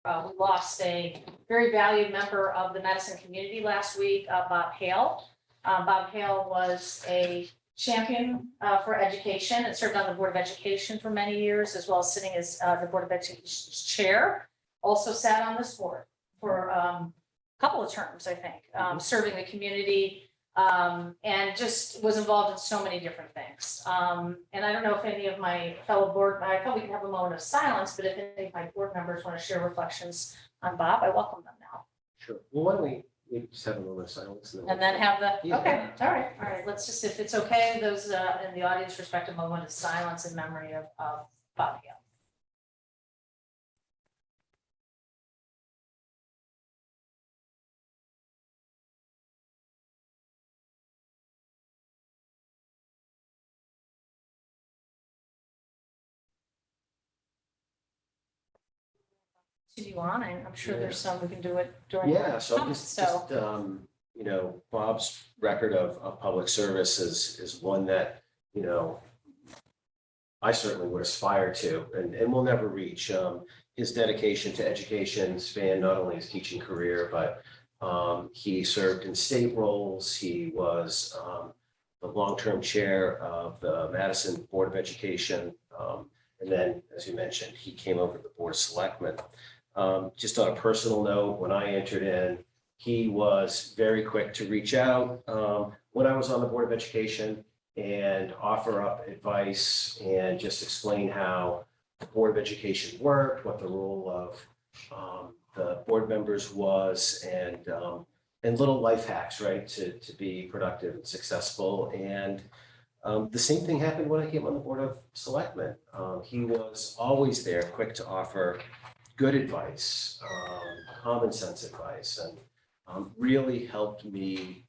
We lost a very valued member of the Madison community last week, Bob Hale. Bob Hale was a champion for education and served on the Board of Education for many years, as well as sitting as the Board of Education's chair. Also sat on this board for a couple of terms, I think, serving the community, and just was involved in so many different things. And I don't know if any of my fellow board, I thought we could have a moment of silence, but if any of my board members want to share reflections on Bob, I welcome them now. Sure. Well, why don't we just have a moment of silence? And then have the, Yeah. okay, all right. Let's just, if it's okay, those in the audience respect a moment of silence in memory of Bob Hale. Continue on, I'm sure there's some, we can do it during. Yeah, so comments, just you know, Bob's record of public service is one that, you know, I certainly would aspire to and will never reach. His dedication to education spanned not only his teaching career, but he served in state roles. He was the long-term chair of the Madison Board of Education. And then, as you mentioned, he came over to the Board of Selectmen. Just on a personal note, when I entered in, he was very quick to reach out when I was on the Board of Education and offer up advice and just explain how the Board of Education worked, what the role of the board members was, and little life hacks, right, to be productive and successful. And the same thing happened when I came on the Board of Selectmen. He was always there, quick to offer good advice, common sense advice, and really helped me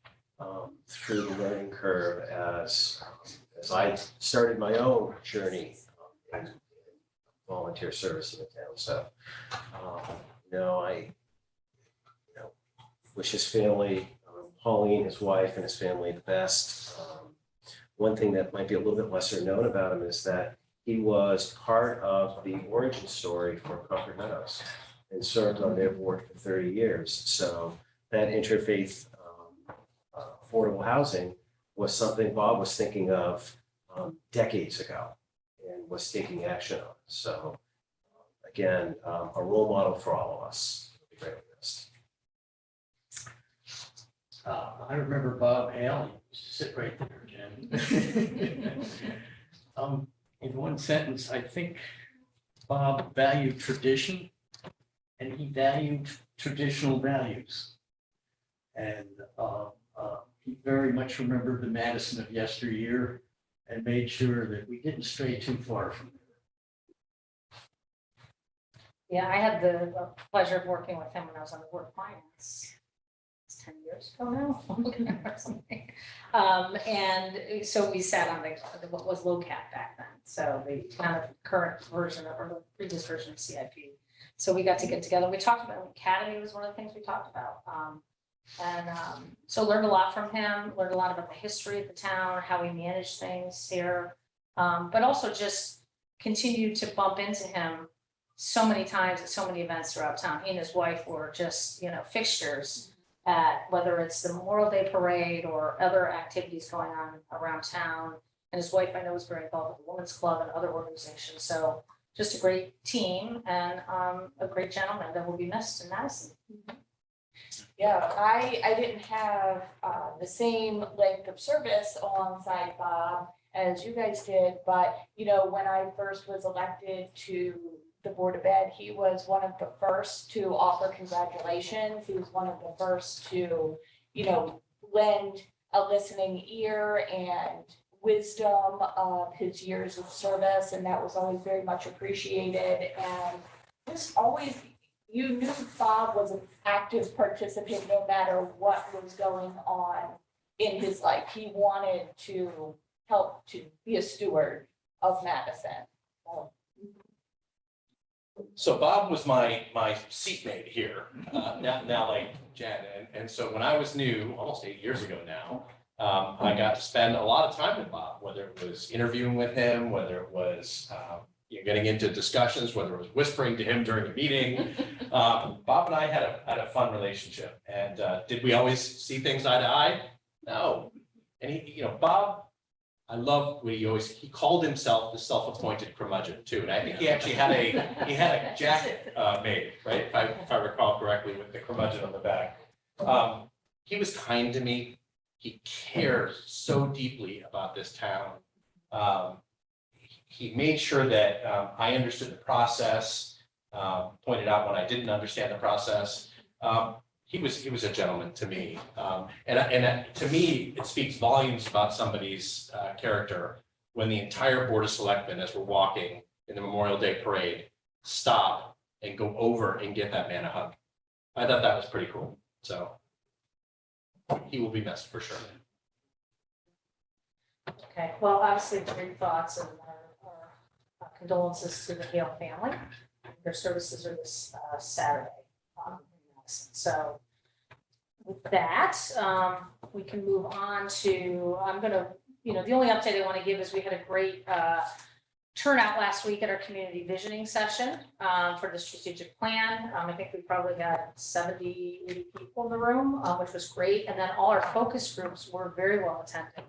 through the learning curve as I started my own journey in volunteer service in the town. So, you know, I wish his family, Pauline, his wife, and his family the best. One thing that might be a little bit lesser known about him is that he was part of the origin story for Concord Meadows and served on their board for 30 years. So that interfaith affordable housing was something Bob was thinking of decades ago and was taking action on. So again, a role model for all of us. Very honest. I remember Bob Hale, he used to sit right there, Jen. In one sentence, I think Bob valued tradition and he valued traditional values. And he very much remembered the Madison of yesteryear and made sure that we didn't stray too far from there. Yeah, I had the pleasure of working with him when I was on the Board of Finance. It's 10 years ago now. I'm looking at or something. And so we sat on what was LOCAP back then. So the kind of current version or the previous version of CIP. So we got to get together. We talked about Academy was one of the things we talked about. So learned a lot from him, learned a lot about the history of the town, how we manage things here, but also just continued to bump into him so many times at so many events throughout town. He and his wife were just, fixtures at whether it's the Memorial Day Parade or other activities going on around town. And his wife, I know, was very involved with the Women's Club and other organizations. So just a great team and a great gentleman that will be missed in Madison. Yeah, I didn't have the same length of service alongside Bob as you guys did, but when I first was elected to the Board of Ed, he was one of the first to offer congratulations. He was one of the first to, lend a listening ear and wisdom of his years of service, and that was always very much appreciated. And just always, you knew Bob was an active participant no matter what was going on in his life. He wanted to help to be a steward of Madison. So Bob was my seatmate here, now like Jen, and so when I was new, almost 8 years ago now, I got to spend a lot of time with Bob, whether it was interviewing with him, whether it was getting into discussions, whether it was whispering to him during a meeting. Bob and I had a fun relationship, and did we always see things eye to eye? No. And he, Bob, I love what he called himself the self-appointed curmudgeon too. And I think he actually had a jacket made, right? If I recall correctly, with the curmudgeon on the back. He was kind to me. He cares so deeply about this town. He made sure that I understood the process, pointed out when I didn't understand the process. He was a gentleman to me. And to me, it speaks volumes about somebody's character when the entire Board of Selectmen, as we're walking in the Memorial Day parade, stop and go over and get that man a hug. I thought that was pretty cool. So he will be missed for sure. Okay, well, obviously, great thoughts and our condolences to the Hale family. Their services are this Saturday. So with that, we can move on to, the only update I want to give is we had a great turnout last week at our community visioning session for the strategic plan. I think we probably got 70, 80 people in the room, which was great. And then all our focus groups were very well attended.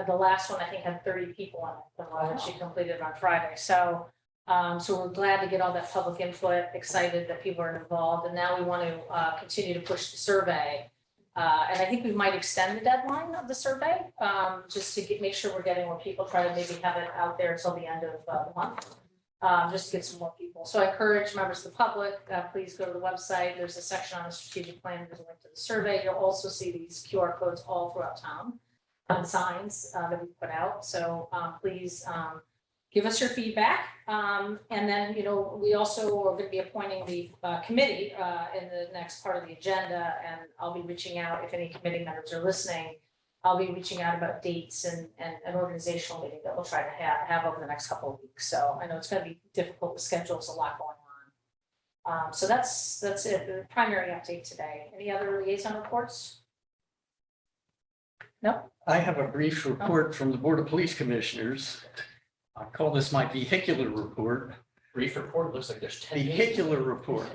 The last one, I think, had 30 people on it, the one that she completed on Friday. So we're glad to get all that public input, excited that people are involved. And now we want to continue to push the survey. And I think we might extend the deadline of the survey, just to make sure we're getting more people, try to maybe have it out there until the end of the month, just to get some more people. So I encourage members of the public, please go to the website. There's a section on the strategic plan. There's a link to the survey. You'll also see these QR codes all throughout town on signs that we put out. So please give us your feedback. And then, we also are going to be appointing the committee in the next part of the agenda. And I'll be reaching out if any committee members are listening. I'll be reaching out about dates and an organizational meeting that we'll try to have over the next couple of weeks. So I know it's going to be difficult to schedule. There's a lot going on. So that's it, the primary update today. Any other liaison reports? No? I have a brief report from the Board of Police Commissioners. I call this my vehicular report. Brief report, looks like there's 10 pages. Vehicular report.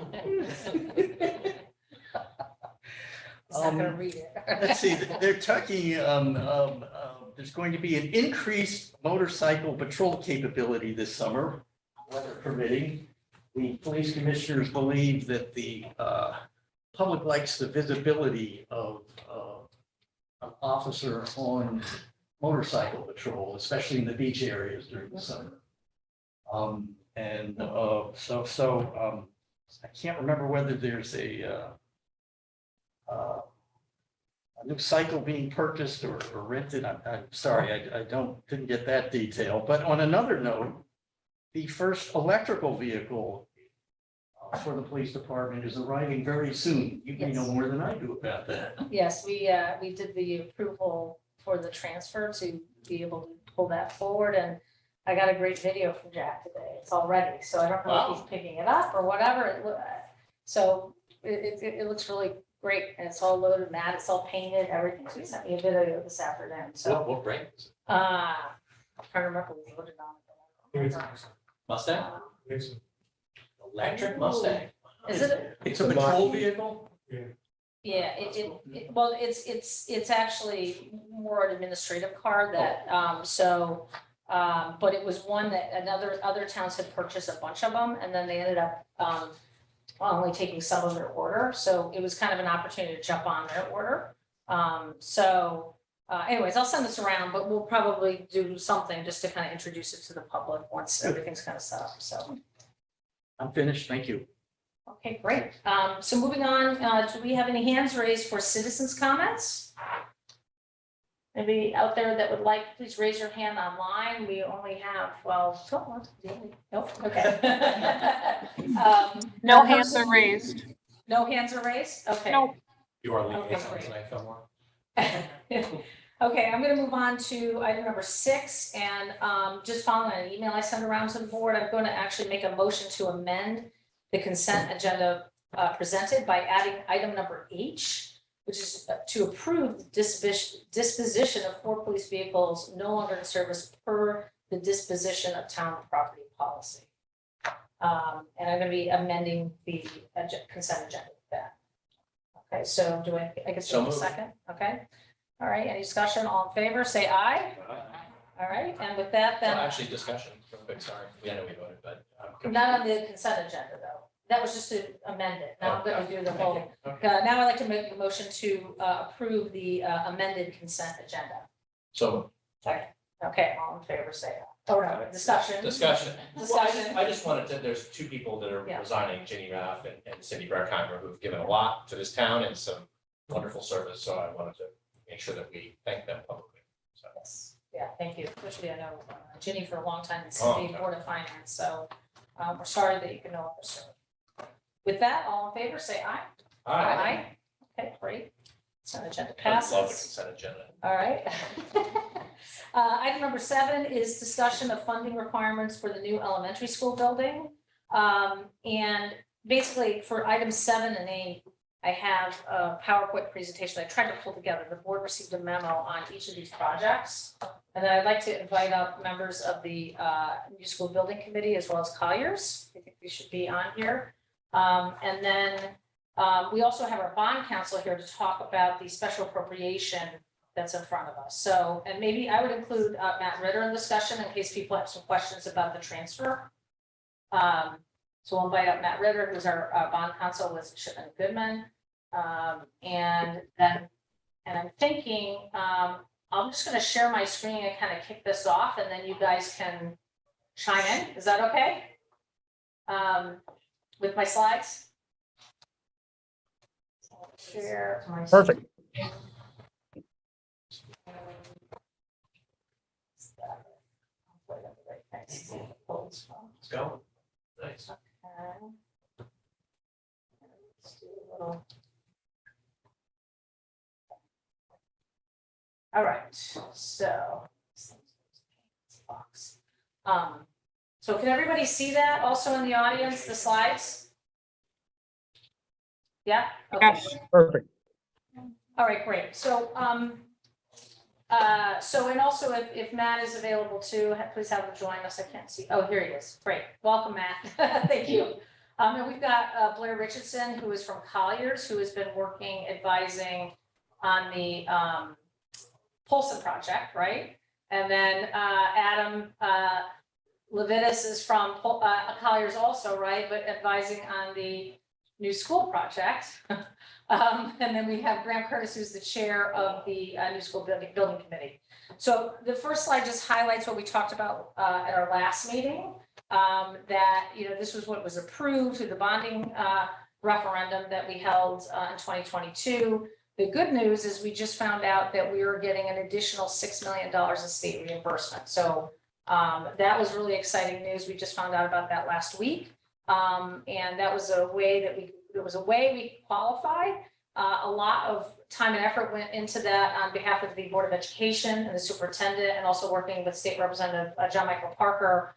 It's not gonna read it. Let's see, they're talking, there's going to be an increased motorcycle patrol capability this summer, weather permitting. The police commissioners believe that the public likes the visibility of an officer on motorcycle patrol, especially in the beach areas during the summer. So I can't remember whether there's a new cycle being purchased or rented. I'm sorry, I didn't get that detail. But on another note, the first electrical vehicle for the police department is arriving very soon. You may know Yes. more than I do about that. Yes, we did the approval for the transfer to be able to pull that forward, and I got a great video from Jack today. It's all ready, so I don't know if he's picking it up or whatever. So it looks really great, and it's all loaded, mat, it's all painted, everything. So he sent me a video this afternoon. So What brand is it? I'm trying to remember what we loaded on. Mustang? Electric Mustang. Is it? It's a patrol vehicle? Yeah, well, it's actually more an administrative car that, but it was one that other towns had purchased a bunch of them, and then they ended up, only taking some of their order, so it was kind of an opportunity to jump on their order. Anyways, I'll send this around, but we'll probably do something just to kind of introduce it to the public once everything's kind of set up, so. I'm finished, thank you. Okay, great. So moving on, do we have any hands raised for citizens' comments? Anybody out there that would like, please raise your hand online. We only have, nope, okay. No hands are raised. No hands are raised? Okay. Nope. You are Okay, liaison great. tonight, Fillmore? Okay, I'm gonna move on to item number 6, and just following an email I sent around to the board, I'm going to actually make a motion to amend the consent agenda presented by adding item number H, which is to approve the disposition of 4 police vehicles no longer in service per the disposition of town property policy. And I'm gonna be amending the consent agenda with that. Okay, so do I guess So a moved. second, okay? All right, any discussion, all in favor, say aye. All right, and with that, Well, then, actually, discussion, real quick, sorry, I know we voted, but. not on the consent agenda, though. That was just to amend it. Now I'm gonna do the whole. Now I'd like to make a motion to approve the amended consent agenda. So, Second. Okay, all in favor, say aye. Oh, no, discussion. discussion. Well, Discussion. I just wanted to, there's two people that are Yeah. resigning, Ginny Raff and Cindy Berkheimer, who've given a lot to this town and some wonderful service, so I wanted to make sure that we thank them publicly, so. Yes, yeah, thank you. Especially I know Ginny for a long time in Oh, City okay. Board of Finance, so we're sorry that you can no longer serve. With that, all in favor, say aye. Okay, great. Consent agenda I love the passes. consent agenda. All right. Item number 7 is discussion of funding requirements for the new elementary school building. And basically for items 7 and 8, I have a PowerPoint presentation I tried to pull together. The board received a memo on each of these projects. And then I'd like to invite up members of the new school building committee as well as Colliers. I think they should be on here. And then we also have our bond counsel here to talk about the special appropriation that's in front of us. So, and maybe I would include Matt Ritter in discussion in case people have some questions about the transfer. So we'll invite up Matt Ritter, who's our bond counsel with Shipman Goodman. And I'm thinking, I'm just gonna share my screen and kind of kick this off, and then you guys can chime in. Is that okay? With my slides? Share my. Perfect. Let's go. Nice. Let's do a little. All right, so. So can everybody see that also in the audience, the slides? Yeah? Okay. Yes. Perfect. All right, great. So, and also if Matt is available too, please have him join us. I can't see. Oh, here he is. Great. Welcome, Matt. Thank you. And we've got Blair Richardson, who is from Colliers, who has been working, advising on the Polson project, right? And then Adam Levitas is from Colliers also, right? But advising on the new school project. And then we have Graham Curtis, who's the chair of the new school building committee. So the first slide just highlights what we talked about at our last meeting, that, you know, this was what was approved through the bonding referendum that we held in 2022. The good news is we just found out that we were getting an additional $6 million in state reimbursement. So that was really exciting news. We just found out about that last week. And that was a way that we qualified. A lot of time and effort went into that on behalf of the Board of Education and the superintendent, and also working with State Representative John Michael Parker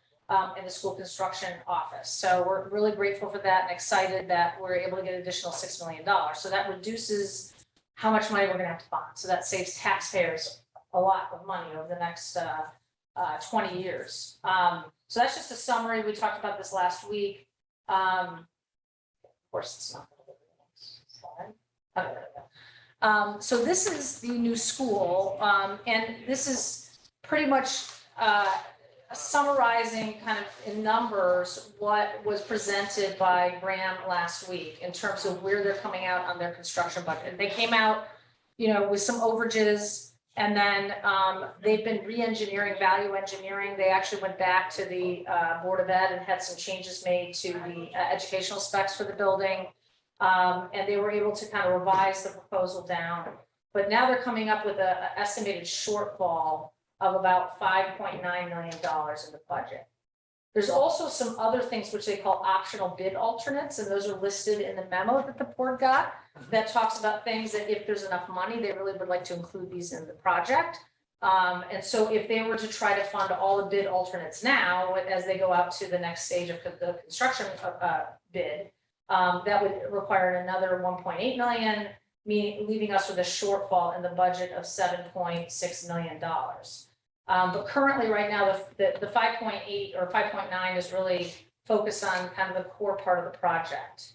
in the school construction office. So we're really grateful for that and excited that we're able to get an additional $6 million. So that reduces how much money we're gonna have to bond. So that saves taxpayers a lot of money over the next 20 years. So that's just a summary. We talked about this last week. Of course, it's not. Okay, there we go. So this is the new school, and this is pretty much summarizing kind of in numbers what was presented by Graham last week in terms of where they're coming out on their construction budget. And they came out, you know, with some overages, and then they've been re-engineering, value engineering. They actually went back to the Board of Ed and had some changes made to the educational specs for the building. And they were able to kind of revise the proposal down. But now they're coming up with an estimated shortfall of about $5.9 million in the budget. There's also some other things which they call optional bid alternates, and those are listed in the memo that the board got that talks about things that if there's enough money, they really would like to include these in the project. And so if they were to try to fund all the bid alternates now, as they go out to the next stage of the construction bid, that would require another 1.8 million, leaving us with a shortfall in the budget of $7.6 million. But currently, right now, the 5.8 or 5.9 is really focused on kind of the core part of the project.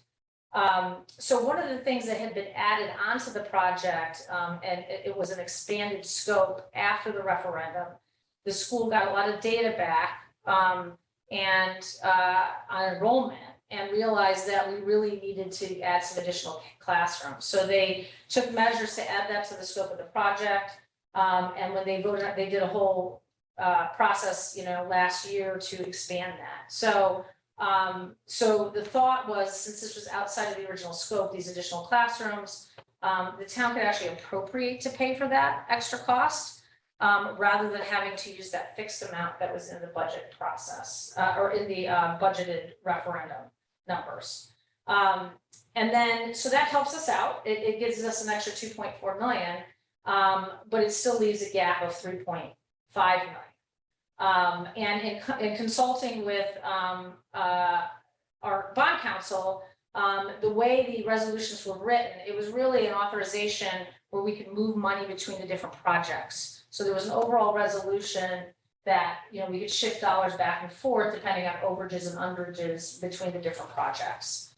So one of the things that had been added onto the project, and it was an expanded scope after the referendum, the school got a lot of data back and on enrollment, and realized that we really needed to add some additional classrooms. So they took measures to add that to the scope of the project. And when they voted, they did a whole process, last year to expand that. So the thought was, since this was outside of the original scope, these additional classrooms, the town could actually appropriate to pay for that extra cost, rather than having to use that fixed amount that was in the budget process, or in the budgeted referendum numbers. And then, so that helps us out. It gives us an extra 2.4 million, but it still leaves a gap of 3.5 million. And in consulting with our bond counsel, the way the resolutions were written, it was really an authorization where we could move money between the different projects. So there was an overall resolution that, we could shift dollars back and forth depending on overages and underages between the different projects.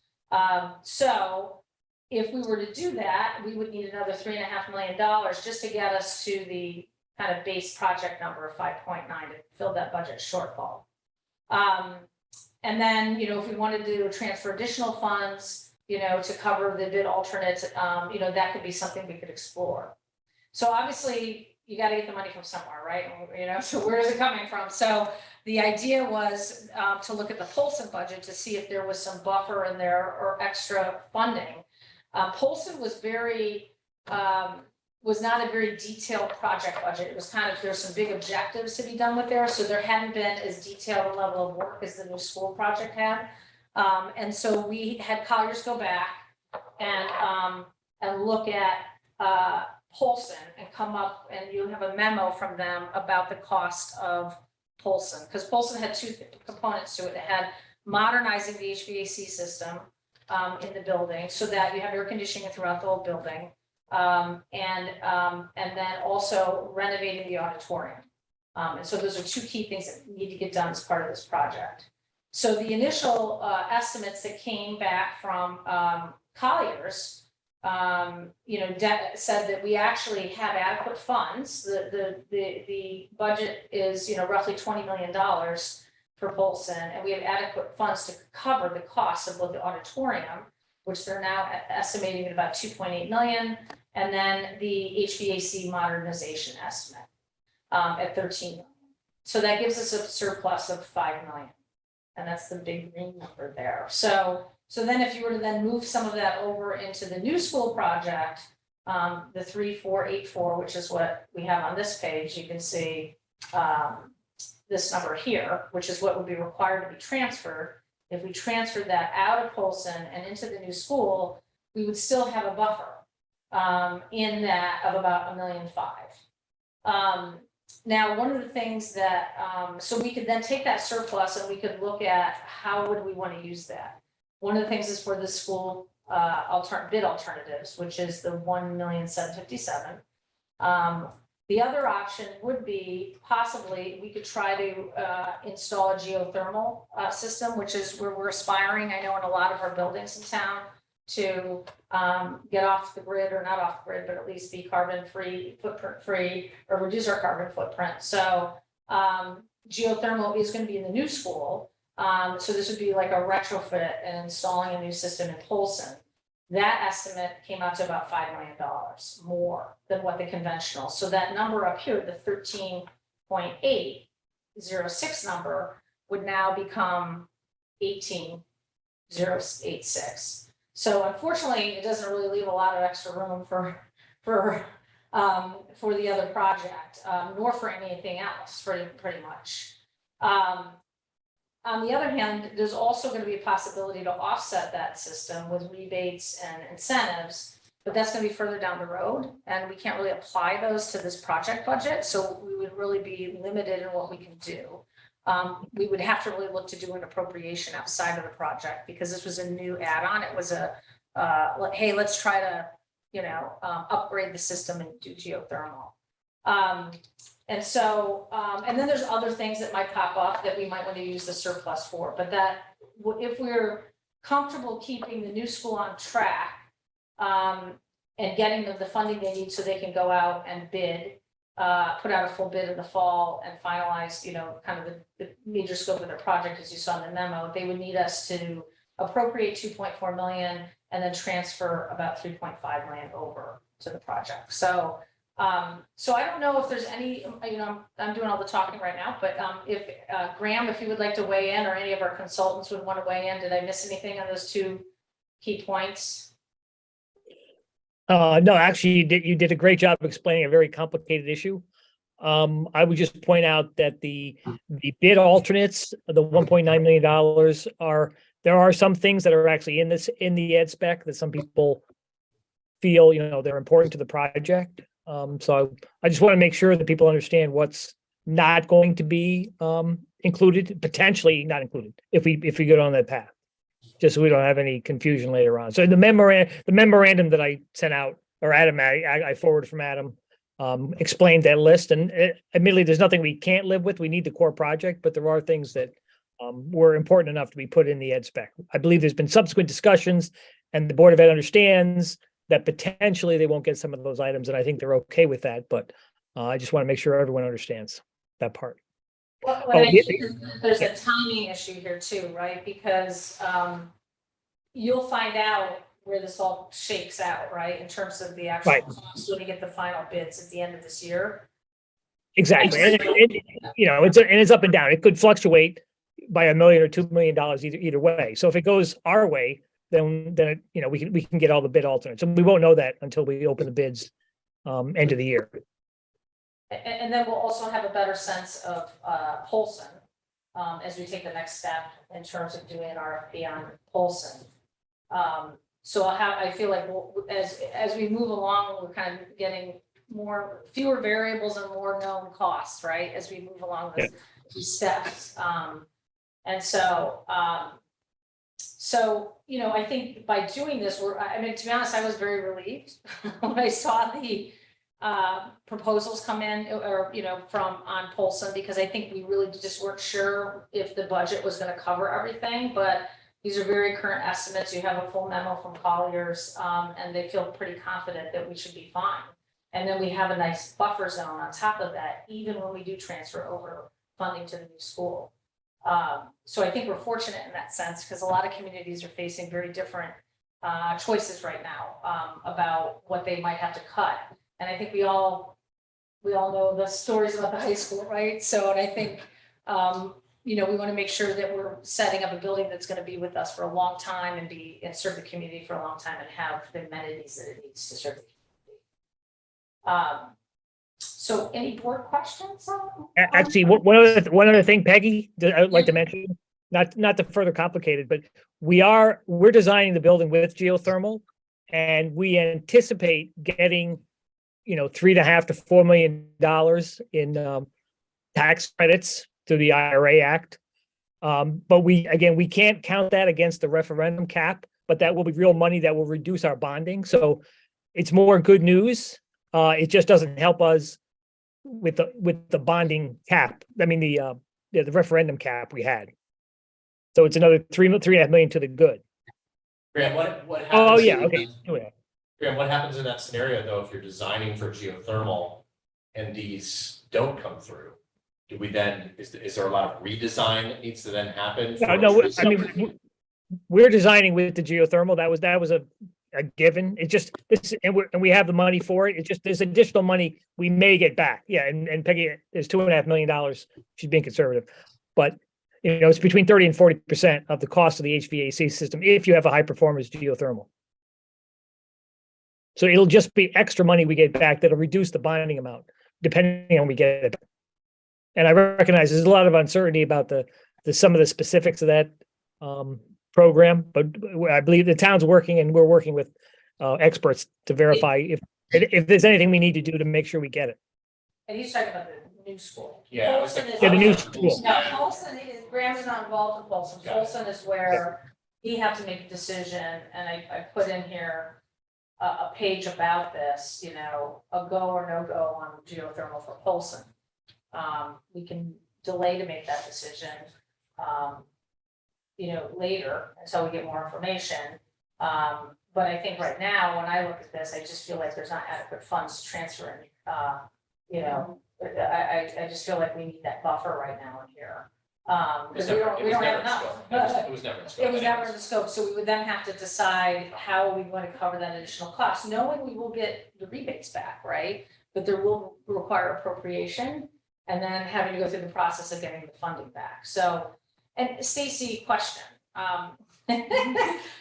So if we were to do that, we would need another $3.5 million just to get us to the kind of base project number of 5.9 to fill that budget shortfall. And then, if we wanted to transfer additional funds, to cover the bid alternates, that could be something we could explore. So obviously, you got to get the money from somewhere, right? So where is it coming from? So the idea was to look at the Polson budget to see if there was some buffer in there or extra funding. Polson was was not a very detailed project budget. It was kind of, there's some big objectives to be done with there. So there hadn't been as detailed a level of work as the new school project had. And so we had Colliers go back and look at Polson and come up, and you have a memo from them about the cost of Polson, because Polson had two components to it. It had modernizing the HVAC system in the building so that you have air conditioning throughout the whole building. And then also renovating the auditorium. And so those are two key things that need to get done as part of this project. So the initial estimates that came back from Colliers, said that we actually have adequate funds. The budget is, roughly $20 million for Polson, and we have adequate funds to cover the cost of both the auditorium, which they're now estimating at about 2.8 million, and then the HVAC modernization estimate at 13 million. So that gives us a surplus of 5 million, and that's the big green number there. So then if you were to then move some of that over into the new school project, the 3484, which is what we have on this page, you can see this number here, which is what would be required to be transferred. If we transferred that out of Polson and into the new school, we would still have a buffer in that of about $1.5 million. Now, one of the things that, so we could then take that surplus and we could look at how would we want to use that. One of the things is for the school bid alternatives, which is the $1,757,000. The other option would be possibly we could try to install a geothermal system, which is where we're aspiring, I know, in a lot of our buildings in town, to get off the grid, or not off the grid, but at least be carbon free, footprint free, or reduce our carbon footprint. So geothermal is going to be in the new school. So this would be like a retrofit and installing a new system in Polson. That estimate came out to about $5 million more than what the conventional. So that number up here, the 13.806 number, would now become 18,086. So unfortunately, it doesn't really leave a lot of extra room for the other project, nor for anything else, pretty much. On the other hand, there's also going to be a possibility to offset that system with rebates and incentives, but that's going to be further down the road, and we can't really apply those to this project budget. So we would really be limited in what we can do. We would have to really look to do an appropriation outside of the project, because this was a new add-on. It was hey, let's try to, upgrade the system and do geothermal. And so, and then there's other things that might pop up that we might want to use the surplus for, but that, if we're comfortable keeping the new school on track, and getting them the funding they need so they can go out and bid, put out a full bid in the fall and finalize, kind of the major scope of their project, as you saw in the memo, they would need us to appropriate 2.4 million and then transfer about 3.5 million over to the project. So I don't know if there's any, I'm doing all the talking right now, but if Graham, if you would like to weigh in, or any of our consultants would want to weigh in, did I miss anything on those two key points? No, actually, you did a great job explaining a very complicated issue. I would just point out that the bid alternates, the $1.9 million there are some things that are actually in the ed spec that some people feel, they're important to the project. So I just want to make sure that people understand what's not going to be included, potentially not included, if we go down that path, just so we don't have any confusion later on. So the memorandum that I sent out, or Adam, I forwarded from Adam, explained that list. And admittedly, there's nothing we can't live with. We need the core project, but there are things that were important enough to be put in the ed spec. I believe there's been subsequent discussions, and the Board of Ed understands that potentially they won't get some of those items, and I think they're okay with that. But I just want to make sure everyone understands that part. Well, Oh, I think there's a timing issue here too, right? Because you'll find out where this all shakes out, right? In terms of the actual Right. cost when you get the final bids at the end of this year. Exactly, and it's up and down. It could fluctuate by $1 million or $2 million either way. So if it goes our way, then we can get all the bid alternates, and we won't know that until we open the bids end of the year. And then we'll also have a better sense of Polson as we take the next step in terms of doing an RFP on Polson. So I feel like as we move along, we're kind of getting fewer variables and more known costs, right? As we move along these steps. And so, I think by doing this, to be honest, I was very relieved when I saw the proposals come in, or from on Polson, because I think we really just weren't sure if the budget was going to cover everything. But these are very current estimates. You have a full memo from Colliers, and they feel pretty confident that we should be fine. And then we have a nice buffer zone on top of that, even when we do transfer over funding to the new school. So I think we're fortunate in that sense, because a lot of communities are facing very different choices right now about what they might have to cut. And I think we all know the stories about the high school, right? So, and I think, we want to make sure that we're setting up a building that's going to be with us for a long time and serve the community for a long time and have the amenities that it needs to serve the community. So any board questions? Actually, one other thing, Peggy, that I would like to mention, not to further complicate it, but we're designing the building with geothermal, and we anticipate getting, $3.5 to $4 million in tax credits through the IRA Act. But we can't count that against the referendum cap, but that will be real money that will reduce our bonding. So it's more good news. It just doesn't help us with the bonding cap. I mean, the referendum cap we had. So it's another $3.5 million to the good. Graham, what happens? Oh, yeah, okay. Graham, what happens in that scenario though, if you're designing for geothermal and these don't come through? Do we then, is there a lot of redesign that needs to then happen? No, I mean, we're designing with the geothermal. That was a given. It's just this, and we have the money for it. It's just there's additional money we may get back. Yeah, and Peggy, there's $2.5 million. She's being conservative, but it's between 30% and 40% of the cost of the HVAC system if you have a high performance geothermal. So it'll just be extra money we get back that'll reduce the bonding amount depending on when we get it. And I recognize there's a lot of uncertainty about some of the specifics of that program, but I believe the town's working, and we're working with experts to verify if there's anything we need to do to make sure we get it. And he's talking about the new school. Yeah. Yeah, the new school. No, Polson is, Graham's not involved in Polson. Got it. Polson is where he have to make a decision, and I put in here, a page about this, you know, a go or no go on geothermal for Polson. We can delay to make that decision, you know, later until we get more information. But I think right now, when I look at this, I just feel like there's not adequate funds to transfer in, you know, I just feel like we need that buffer right now in here. Because we don't have enough. It was never in scope. It was never in anyways. the scope, so we would then have to decide how we want to cover that additional cost, knowing we will get the rebates back, right? But there will require appropriation and then having to go through the process of getting the funding back, so. And Stacy, question, and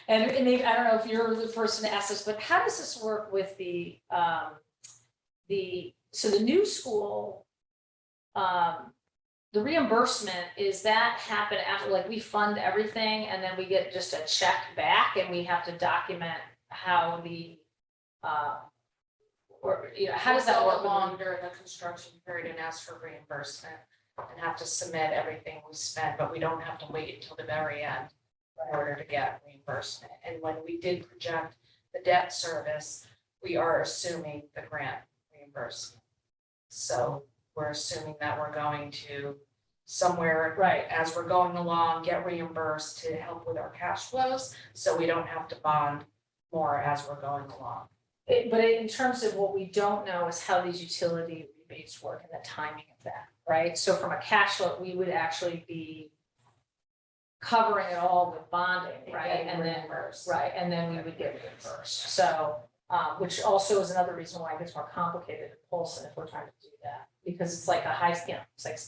maybe, I don't know if you're the person to ask this, but how does this work with so the new school, the reimbursement, is that happen after, like, we fund everything and then we get just a check back and we have to document how the, or, you know, how does that work? Along during the construction period and ask for reimbursement and have to submit everything we spent, but we don't have to wait until the very end in order to get reimbursement. And when we did project the debt service, we are assuming the grant reimbursement. So we're assuming that we're going to somewhere, Right, as we're going along, get reimbursed to help with our cash flows, so we don't have to bond more as we're going along. But in terms of what we don't know is how these utility rebates work and the timing of that, right? So from a cash flow, we would actually be covering it all with bonding, right? Getting And then, reimbursed. right, and then we would get reimbursed, so, which also is another reason why it gets more complicated at Polson if we're trying to do that. Because it's like a high, you know, it's like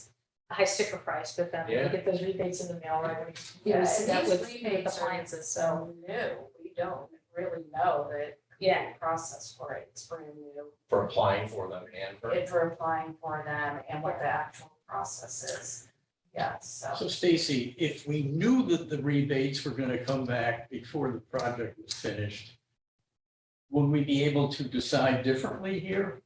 a high sticker price, but then Yeah. we get those rebates in the mail, right? When you Yeah, see that and with these rebates are appliances, so, new, we don't really know the yeah. process for it, it's brand new. For applying for them and for. And for applying for them and what the actual process is, yeah, so. So Stacy, if we knew that the rebates were gonna come back before the project was finished, would we be able to decide differently here?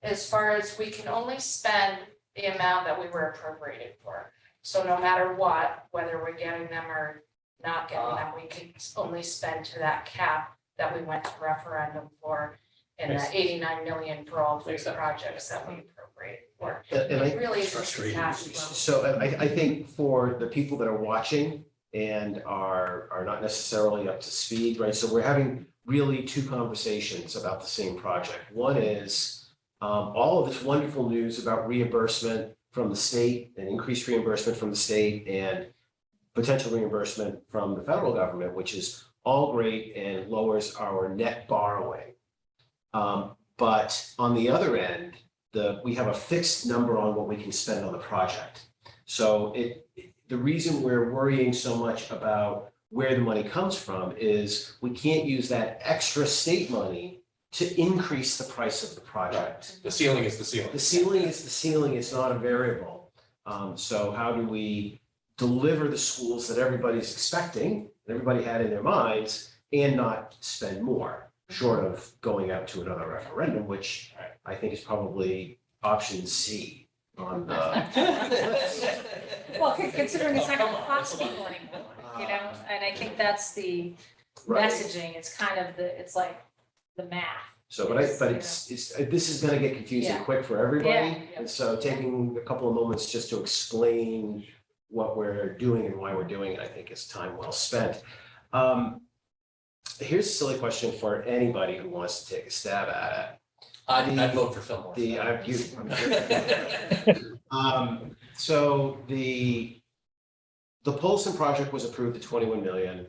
As far as we can only spend the amount that we were appropriated for. So no matter what, whether we're getting them or not getting them, we can only spend to that cap that we went to referendum for. And Makes that sense. 89 million for all three Makes sense. projects that we appropriated for. And I It really is just a Frustrating. cash flow. So I think for the people that are watching and are not necessarily up to speed, right? So we're having really two conversations about the same project. One is all of this wonderful news about reimbursement from the state and increased reimbursement from the state and potential reimbursement from the federal government, which is all great and lowers our net borrowing. But on the other end, we have a fixed number on what we can spend on the project. So the reason we're worrying so much about where the money comes from is we can't use that extra state money to increase the price of the project. The ceiling is the ceiling. The ceiling is the ceiling, it's not a variable. So how do we deliver the schools that everybody's expecting, that everybody had in their minds, and not spend more, short of going out to another referendum, which I think is probably option C on the. Well, considering it's not gonna cost people anymore, you know, and I think that's the Right. messaging, it's kind of it's like the math. So, but this is gonna get confusing Yeah. quick for everybody. Yeah. And so taking a couple of moments just to explain what we're doing and why we're doing it, I think is time well spent. Here's a silly question for anybody who wants to take a stab at I'd vote for Fillmore. it. So the Polson project was approved at 21 million.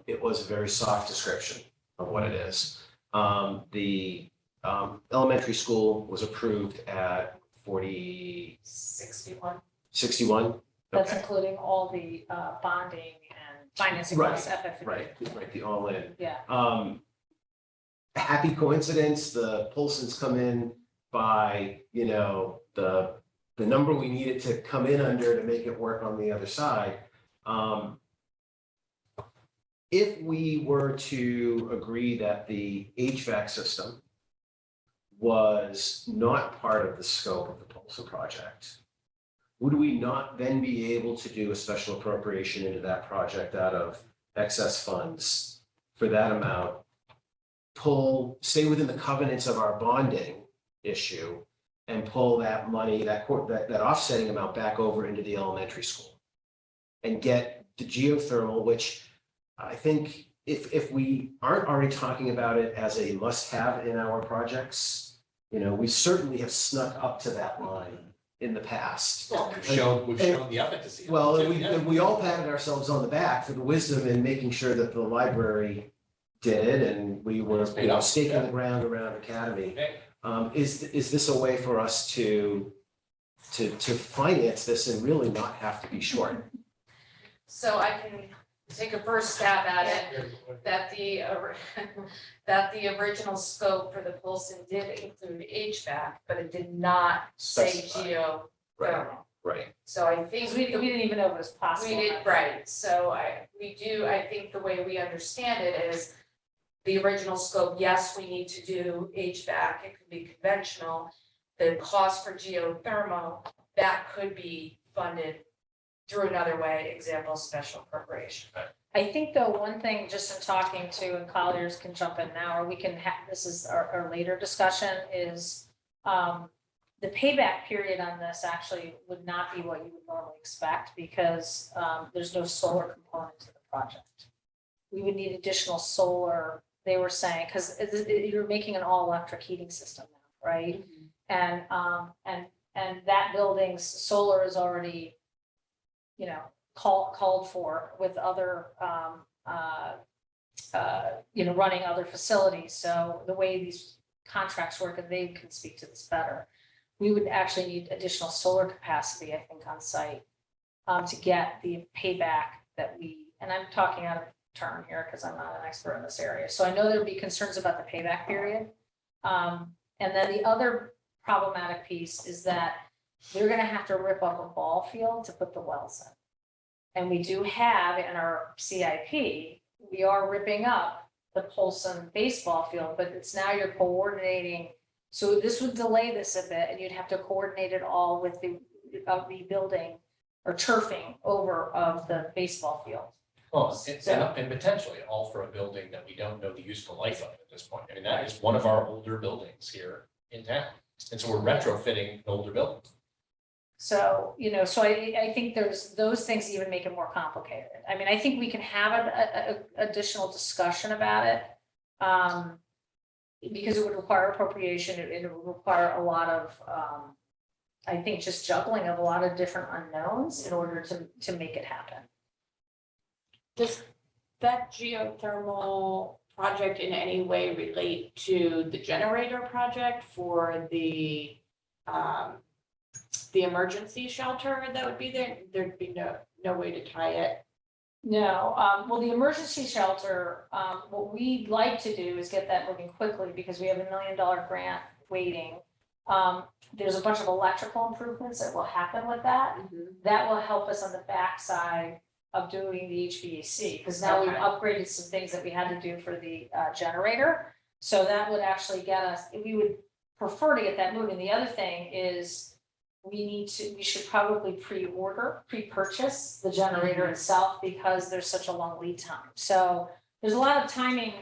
It was a very soft description of what it is. The elementary school was approved at 61. 61. That's Okay, including all the bonding and financing Right, plus FF. right, the all in. Yeah, Happy coincidence, the Polsons come in by, the number we needed to come in under to make it work on the other side. If we were to agree that the HVAC system was not part of the scope of the Polson project, would we not then be able to do a special appropriation into that project out of excess funds for that amount, stay within the covenants of our bonding issue and pull that money, that offsetting amount back over into the elementary school. And get the geothermal, which I think if we aren't already talking about it as a must-have in our projects, we certainly have snuck up to that line in the past. Well, we've shown the efficacy. of it Well, too, and yeah. we all patted ourselves on the back for the wisdom in making sure that the library did it, and we were, It's paid off, staking yeah. the ground around Academy. Okay. Is this a way for us to finance this and really not have to be short? So I can take a first stab at it, that the original scope for the Polson did include HVAC, but it did not say Specify. geothermal. Right. So I think Because we didn't even know it was possible. we did, right, so I think the way we understand it is the original scope, yes, we need to do HVAC, it could be conventional. The cost for geothermal, that could be funded through another way, example, special appropriation. I think though, one thing, just in talking to, and Colliers can jump in now, or we can have, this is our later discussion, is the payback period on this actually would not be what you would normally expect, because there's no solar component to the project. We would need additional solar, they were saying, because you're making an all-electric heating system now, right? And that building's solar is already, called for with other, running other facilities. So the way these contracts work, and they can speak to this better, we would actually need additional solar capacity, I think, on site to get the payback that and I'm talking out of turn here because I'm not an expert in this area. So I know there'd be concerns about the payback period. And then the other problematic piece is that they're gonna have to rip up a ball field to put the wells in. And we do have in our CIP, we are ripping up the Polson baseball field, but it's now you're coordinating. So this would delay this a bit, and you'd have to coordinate it all with the rebuilding or turfing over of the baseball field. Well, and potentially all for a building that we don't know the useful life of at this point. I mean, that is one of our older buildings here in town. And so we're retrofitting an older building. So, so I think there's those things even make it more complicated. I mean, I think we can have an additional discussion about it. Because it would require appropriation, it would require a lot of, I think, just juggling of a lot of different unknowns in order to make it happen. Does that geothermal project in any way relate to the generator project for the emergency shelter that would be there? There'd be no way to tie it. No, well, the emergency shelter, what we'd like to do is get that moving quickly because we have $1 million grant waiting. There's a bunch of electrical improvements that will happen with that. That will help us on the backside of doing the HVAC, because now we've upgraded some things that we had to do for the generator. So that would actually get us, we would prefer to get that moving. The other thing is we should probably pre-purchase the generator itself because there's such a long lead time. So there's a lot of timing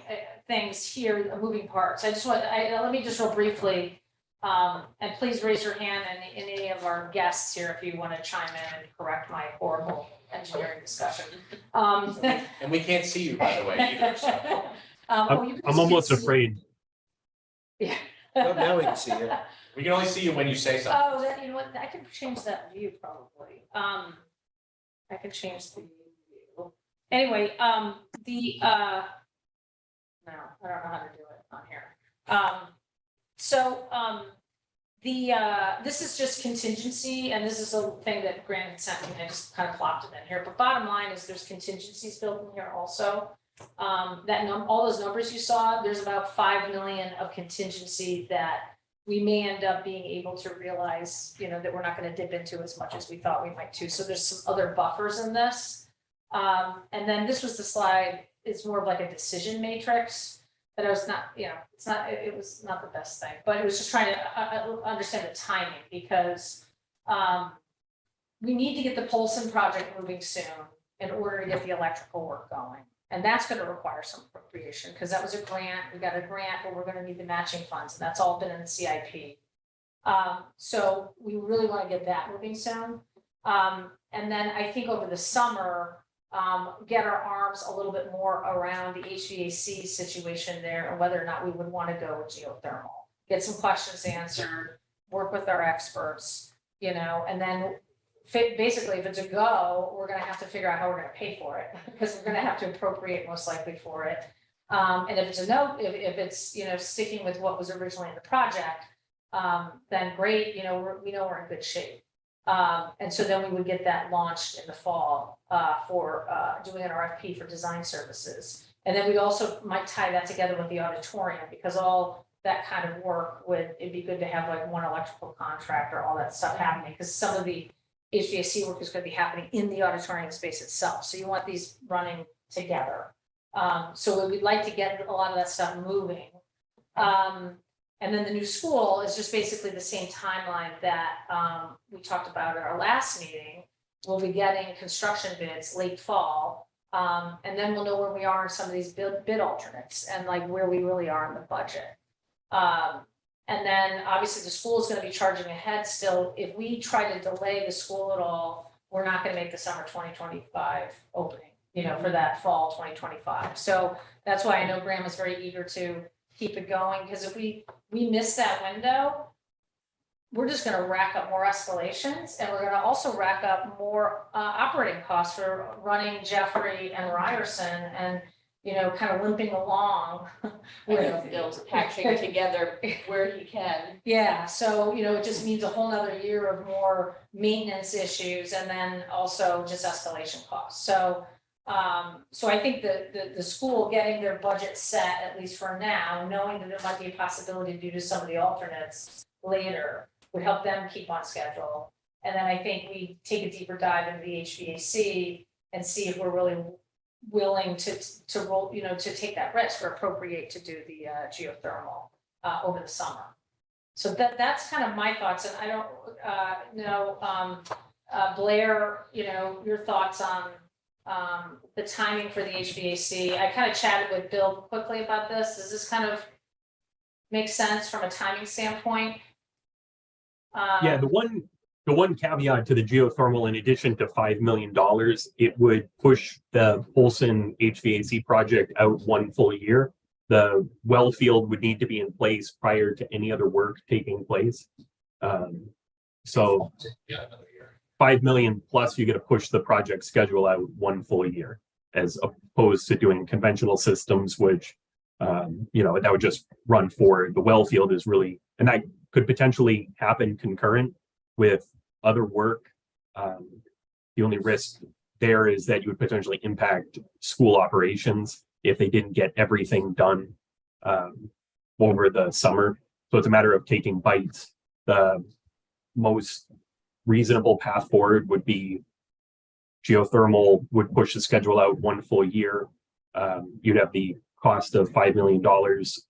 things here, moving parts. Let me just real briefly, and please raise your hand and any of our guests here if you want to chime in and correct my horrible engineering discussion. And we can't see you, by the way, either, so. I'm I'm almost afraid. Yeah. Now we can see you. We can only see you when you say something. Oh, you know what, I can change that view probably. I can change the view. Anyway, no, I don't know how to do it on here. This is just contingency, and this is a thing that Grant had sent me, and I just kind of plopped it in here, but bottom line is there's contingencies built in here also. All those numbers you saw, there's about 5 million of contingency that we may end up being able to realize, that we're not going to dip into as much as we thought we might too. So there's some other buffers in this. And then this was the slide, it's more of like a decision matrix that I was not, it was not the best thing, but it was just trying to understand the timing because we need to get the Polson project moving soon in order to get the electrical work going. And that's gonna require some appropriation, because that was a grant, we got a grant, but we're gonna need the matching funds, and that's all been in the CIP. So we really wanna get that moving soon. And then I think over the summer, get our arms a little bit more around the HVAC situation there and whether or not we would wanna go with geothermal. Get some questions answered, work with our experts, you know, and then basically, if it's a go, we're gonna have to figure out how we're gonna pay for it, because we're gonna have to appropriate most likely for it. And if it's a no, if it's, you know, sticking with what was originally in the project, then great, you know, we know we're in good shape. And so then we would get that launched in the fall, for doing an RFP for design services. And then we also might tie that together with the auditorium, because all that kind of work it'd be good to have like one electrical contractor, all that stuff happening, because some of the HVAC work is gonna be happening in the auditorium space itself, so you want these running together. So we'd like to get a lot of that stuff moving. And then the new school is just basically the same timeline that we talked about at our last meeting. We'll be getting construction bids late fall, and then we'll know where we are in some of these bid alternates and like where we really are in the budget. And then obviously the school is gonna be charging ahead still. If we try to delay the school at all, we're not gonna make the summer 2025 opening, you know, for that fall 2025. So that's why I know Graham is very eager to keep it going, because if we miss that window, we're just gonna rack up more escalations, and we're gonna also rack up more operating costs for running Jeffrey and Ryerson and, you know, kind of limping along. With Bill's patching together where he can. Yeah, so, you know, it just means a whole nother year of more maintenance issues and then also just escalation costs. So, so I think the school getting their budget set, at least for now, knowing that there might be a possibility due to some of the alternates later, would help them keep on schedule. And then I think we take a deeper dive into the HVAC and see if we're really willing to roll, you know, to take that risk or appropriate to do the geothermal over the summer. So that's kind of my thoughts, and I don't know, Blair, you know, your thoughts on the timing for the HVAC. I kind of chatted with Bill quickly about this. Does this kind of make sense from a timing standpoint? Yeah, the one caveat to the geothermal, in addition to $5 million, it would push the Olson HVAC project out one full year. The well field would need to be in place prior to any other work taking place. So Yeah, another year. 5 million plus, you got to push the project schedule out one full year, as opposed to doing conventional systems, which you know, that would just run forward. The well field is really, and that could potentially happen concurrent with other work. The only risk there is that you would potentially impact school operations if they didn't get everything done over the summer. So it's a matter of taking bites. The most reasonable path forward would be geothermal would push the schedule out one full year. You'd have the cost of $5 million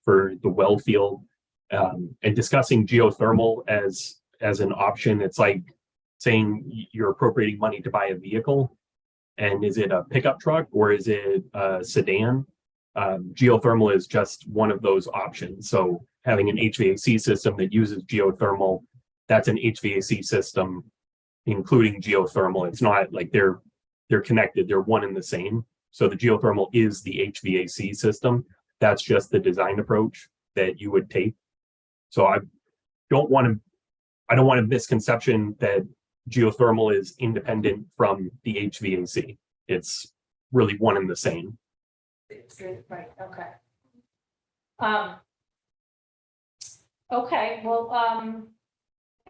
for the well field. And discussing geothermal as an option, it's like saying you're appropriating money to buy a vehicle. And is it a pickup truck or is it a sedan? Geothermal is just one of those options. So having an HVAC system that uses geothermal, that's an HVAC system, including geothermal. It's not like they're connected, they're one and the same. So the geothermal is the HVAC system. That's just the design approach that you would take. So I don't want a misconception that geothermal is independent from the HVAC. It's really one and the same. Right, okay. Okay, well,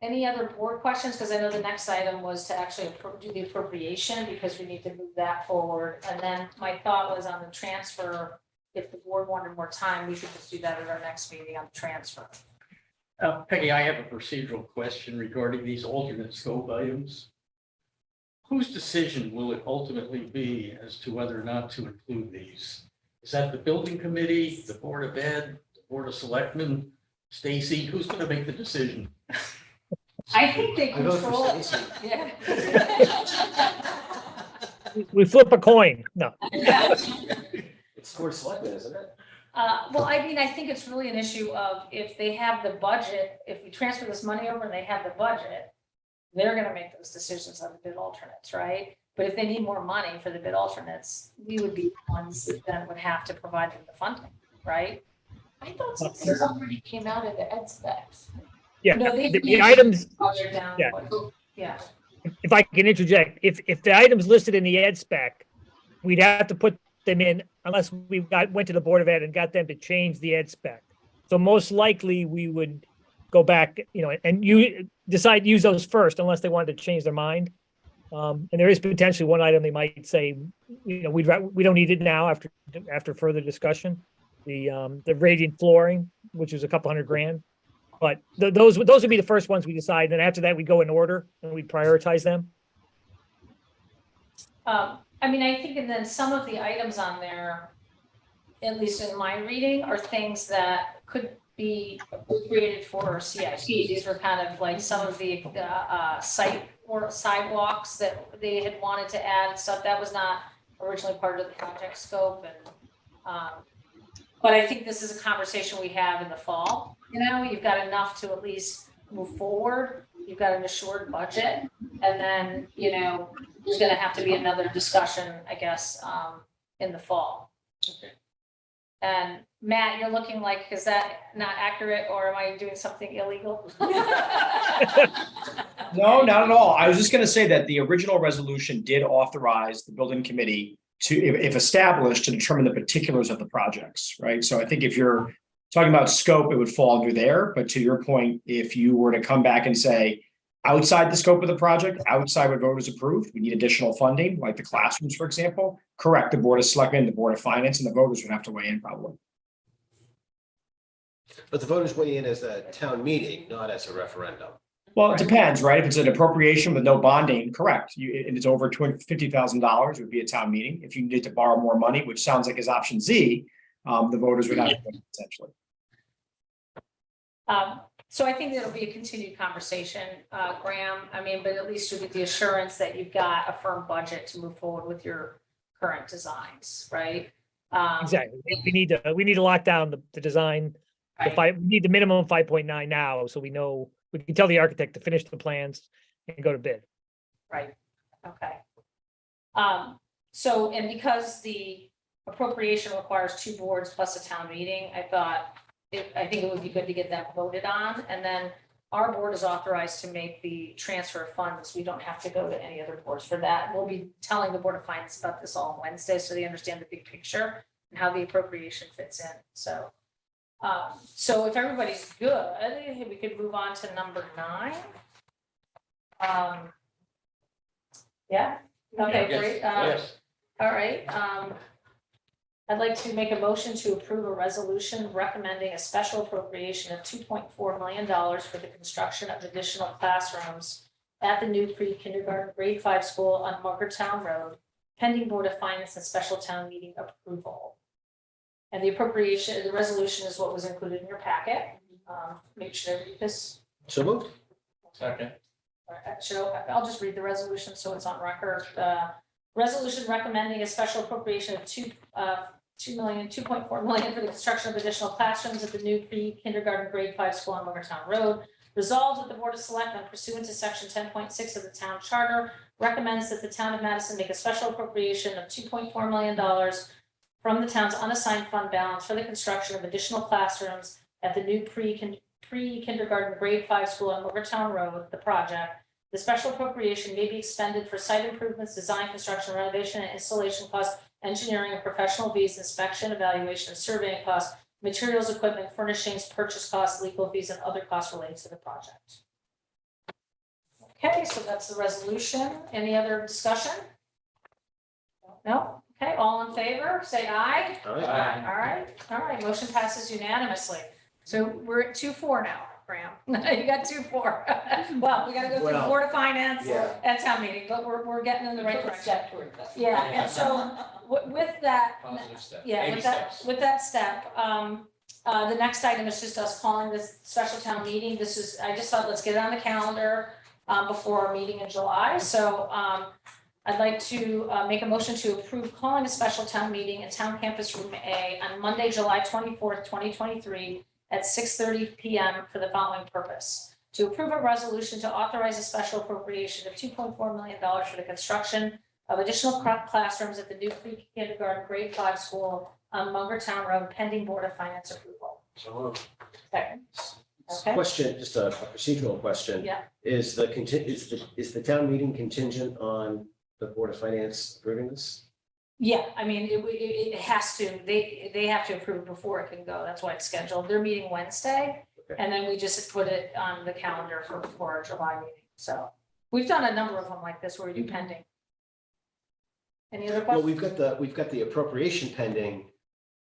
any other board questions? Because I know the next item was to actually do the appropriation, because we need to move that forward. And then my thought was on the transfer, if the board wanted more time, we could just do that at our next meeting on the transfer. Peggy, I have a procedural question regarding these alternate scope items. Whose decision will it ultimately be as to whether or not to include these? Is that the building committee, the Board of Ed, the Board of Selectmen, Stacy? Who's going to make the decision? I think they I vote for control it. Stacy. Yeah. We flip a coin. No. It's for selectmen, isn't it? Well, I mean, I think it's really an issue of if they have the budget, if we transfer this money over and they have the budget, they're gonna make those decisions on the bid alternates, right? But if they need more money for the bid alternates, we would be the ones that then would have to provide them the funding, right? I thought some things already came out of the ed specs. Yeah, No, they- the items, Budget down, Yeah. yeah. if I can interject, if the items listed in the ed spec, we'd have to put them in unless went to the Board of Ed and got them to change the ed spec. So most likely we would go back, and you decide to use those first unless they wanted to change their mind. And there is potentially one item they might say, we don't need it now after further discussion. The radiant flooring, which is a couple $100,000. But those would be the first ones we decide. And after that, we go in order and we prioritize them. I mean, I think, and then some of the items on there, at least in my reading, are things that could be created for CIP. These were kind of like some of the site or sidewalks that they had wanted to add stuff that was not originally part of the project scope. And but I think this is a conversation we have in the fall. You've got enough to at least move forward. You've got an assured budget, and then there's going to have to be another discussion, I guess, in the fall. Okay. And Matt, you're looking like, is that not accurate, or am I doing something illegal? No, not at all. I was just going to say that the original resolution did authorize the building committee to, if established, to determine the particulars of the projects, right? So I think if you're talking about scope, it would fall under there. But to your point, if you were to come back and say, outside the scope of the project, outside what voters approved, we need additional funding, like the classrooms, for example, correct, the Board of Selectmen, the Board of Finance, and the voters would have to weigh in probably. But the voters weigh in as a town meeting, not as a referendum. Well, it depends, right? If it's an appropriation with no bonding, correct, and it's over $250,000, it would be a town meeting. If you needed to borrow more money, which sounds like is option Z, the voters would have to vote essentially. So I think that'll be a continued conversation, Graham. I mean, but at least you get the assurance that you've got a firm budget to move forward with your current designs, right? Exactly. We need to lock down the design. Right. We need the minimum 5.9 now, so we know, we can tell the architect to finish the plans and go to bid. Right, okay. So, and because the appropriation requires 2 boards plus a town meeting, I think it would be good to get that voted on, and then our board is authorized to make the transfer of funds. We don't have to go to any other boards for that. We'll be telling the Board of Finance about this all on Wednesday, so they understand the big picture and how the appropriation fits in, so. So if everybody's good, we could move on to number 9. Yeah, okay, Yes, great. yes. All right, I'd like to make a motion to approve a resolution recommending a special appropriation of $2.4 million for the construction of additional classrooms at the new pre-kindergarten grade 5 school on Muggertown Road, pending Board of Finance and special town meeting approval. And the resolution is what was included in your packet. Make sure I read this. So moved. Second. I'll just read the resolution so it's on record. Resolution recommending a special appropriation of $2.4 million for the construction of additional classrooms at the new pre-kindergarten grade 5 school on Muggertown Road. Resolved that the Board of Selectmen, pursuant to section 10.6 of the town charter, recommends that the town of Madison make a special appropriation of $2.4 million from the town's unassigned fund balance for the construction of additional classrooms at the new pre-kindergarten grade 5 school on Muggertown Road, the project. The special appropriation may be expended for site improvements, design, construction, renovation, and installation costs, engineering and professional fees, inspection, evaluation, and surveying costs, materials, equipment, furnishings, purchase costs, legal fees, and other costs related to the project. Okay, so that's the resolution. Any other discussion? No? Okay, all in favor, say aye. Aye. All right, motion passes unanimously. So we're at 2-4 now, Graham. You got 2-4. Well, we gotta go through the Well, Board of Finance yeah. and town meeting, but we're getting in the right direction. Step toward that. Yeah, and so with that, Positive step. yeah, Baby with that, steps. with that step, the next item is just us calling this special town meeting. This is, I just thought, let's get it on the calendar, before our meeting in July. So, I'd like to make a motion to approve calling a special town meeting at Town Campus Room A on Monday, July 24th, 2023 at 6:30 PM for the following purpose. To approve a resolution to authorize a special appropriation of $2.4 million for the construction of additional classrooms at the New Creek Kindergarten Grade 5 School on Munger Town Road pending Board of Finance approval. So moved. Second. Okay. Question, just a procedural question. Yeah. Is the town meeting contingent on the Board of Finance approving this? Yeah, I mean, it has to, they have to approve before it can go. That's why it's scheduled. They're meeting Wednesday. Okay. And then we just put it on the calendar for our July meeting. So we've done a number of them like this where we do pending. Any other Well, questions? we've got the appropriation pending.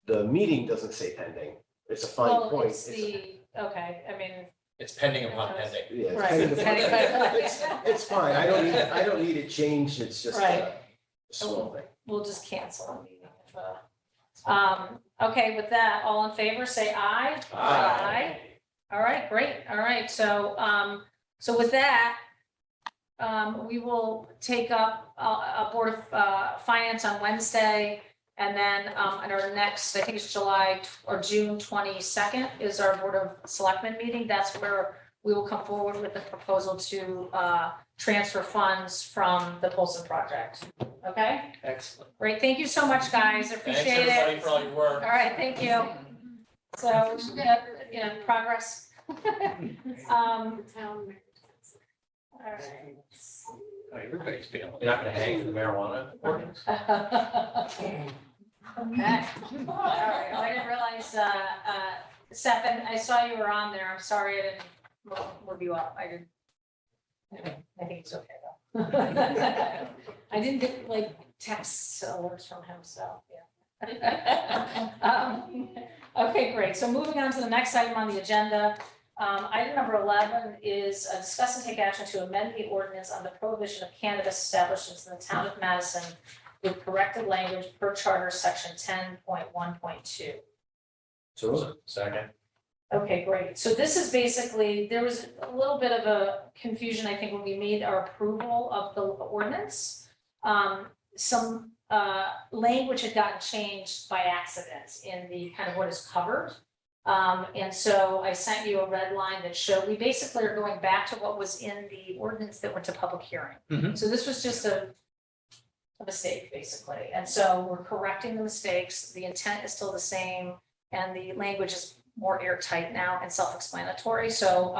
The meeting doesn't say pending. It's a fine Well, point. it's okay, I mean, It's pending upon pending. Yeah, it's Right. pending. Pending. It's fine. I don't need it changed. It's just Right. a small thing. we'll just cancel a meeting. Okay, with that, all in favor, say aye. Aye. All right, great. All right, so, so with that, we will take up a Board of Finance on Wednesday. And then, at our next, I think it's July or June 22nd is our Board of Selectmen meeting. That's where we will come forward with a proposal to transfer funds from the Polson project. Okay, Excellent. great. Thank you so much, guys. I Thanks, appreciate everybody, it. for all your work. All right, thank you. So, progress. All right. Oh, everybody's feeling. You're not gonna hang for the marijuana ordinance? Okay. All right, oh, I didn't realize, Stefan, I saw you were on there. I'm sorry I didn't move you up. I didn't. I think it's okay though. I didn't get like text alerts from him, so, yeah. Okay, great. So moving on to the next item on the agenda. Item number 11 is discuss and take action to amend the ordinance on the prohibition of cannabis establishments in the town of Madison with corrected language per charter section 10.1.2. So Second. Okay, great. So this is basically, there was a little bit of a confusion, I think, when we made our approval of the ordinance. Some language had gotten changed by accident in the kind of what is covered. And so I sent you a red line that showed, we basically are going back to what was in the ordinance that went to public hearing. Mhm. So this was just a mistake, basically. And so we're correcting the mistakes. The intent is still the same and the language is more airtight now and self-explanatory. So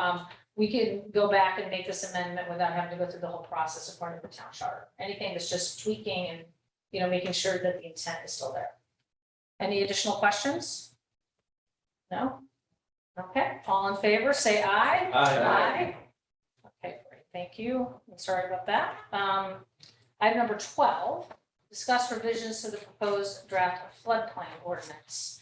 we can go back and make this amendment without having to go through the whole process of part of the town charter. Anything that's just tweaking and, making sure that the intent is still there. Any additional questions? No? Okay, all in favor, say aye. Aye. Okay, great, thank you. I'm sorry about that. Item number 12, discuss revisions to the proposed draft floodplain ordinance.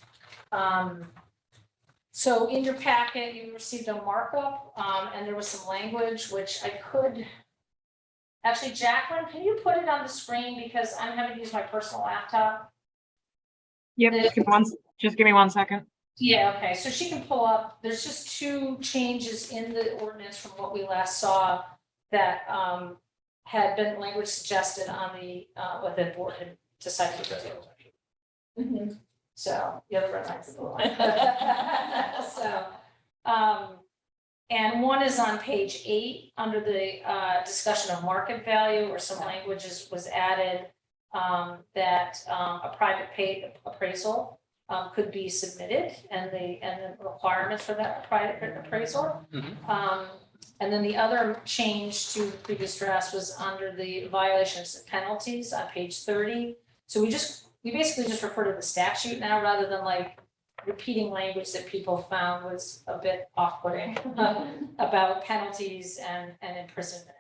So in your packet, you received a markup, and there was some language which I could. Actually, Jacqueline, can you put it on the screen because I'm having to use my personal laptop? Yep, just give me one second. Yeah, okay, so she can pull up, there's just two changes in the ordinance from what we last saw that had been language suggested on the, what the board had decided to do. Mhm. So, the other red line's the blue line. So, and one is on page 8, under the discussion of market value, where some language was added that a private paid appraisal could be submitted and the requirements for that private appraisal. And then the other change to the previous draft was under the violations and penalties on page 30. So we basically just refer to the statute now rather than like repeating language that people found was a bit off-putting about penalties and imprisonment.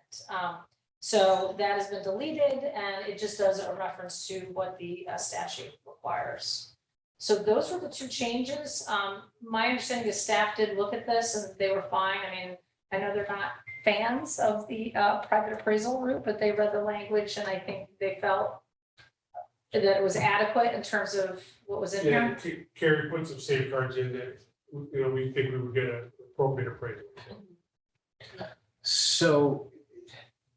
So that has been deleted and it just does a reference to what the statute requires. So those were the two changes. My understanding is staff did look at this and they were fine. I mean, I know they're not fans of the private appraisal route, but they read the language and I think they felt that it was adequate in terms of what was in here. Yeah, Carrie put some safeguards in that, we think we would get an appropriate appraisal. So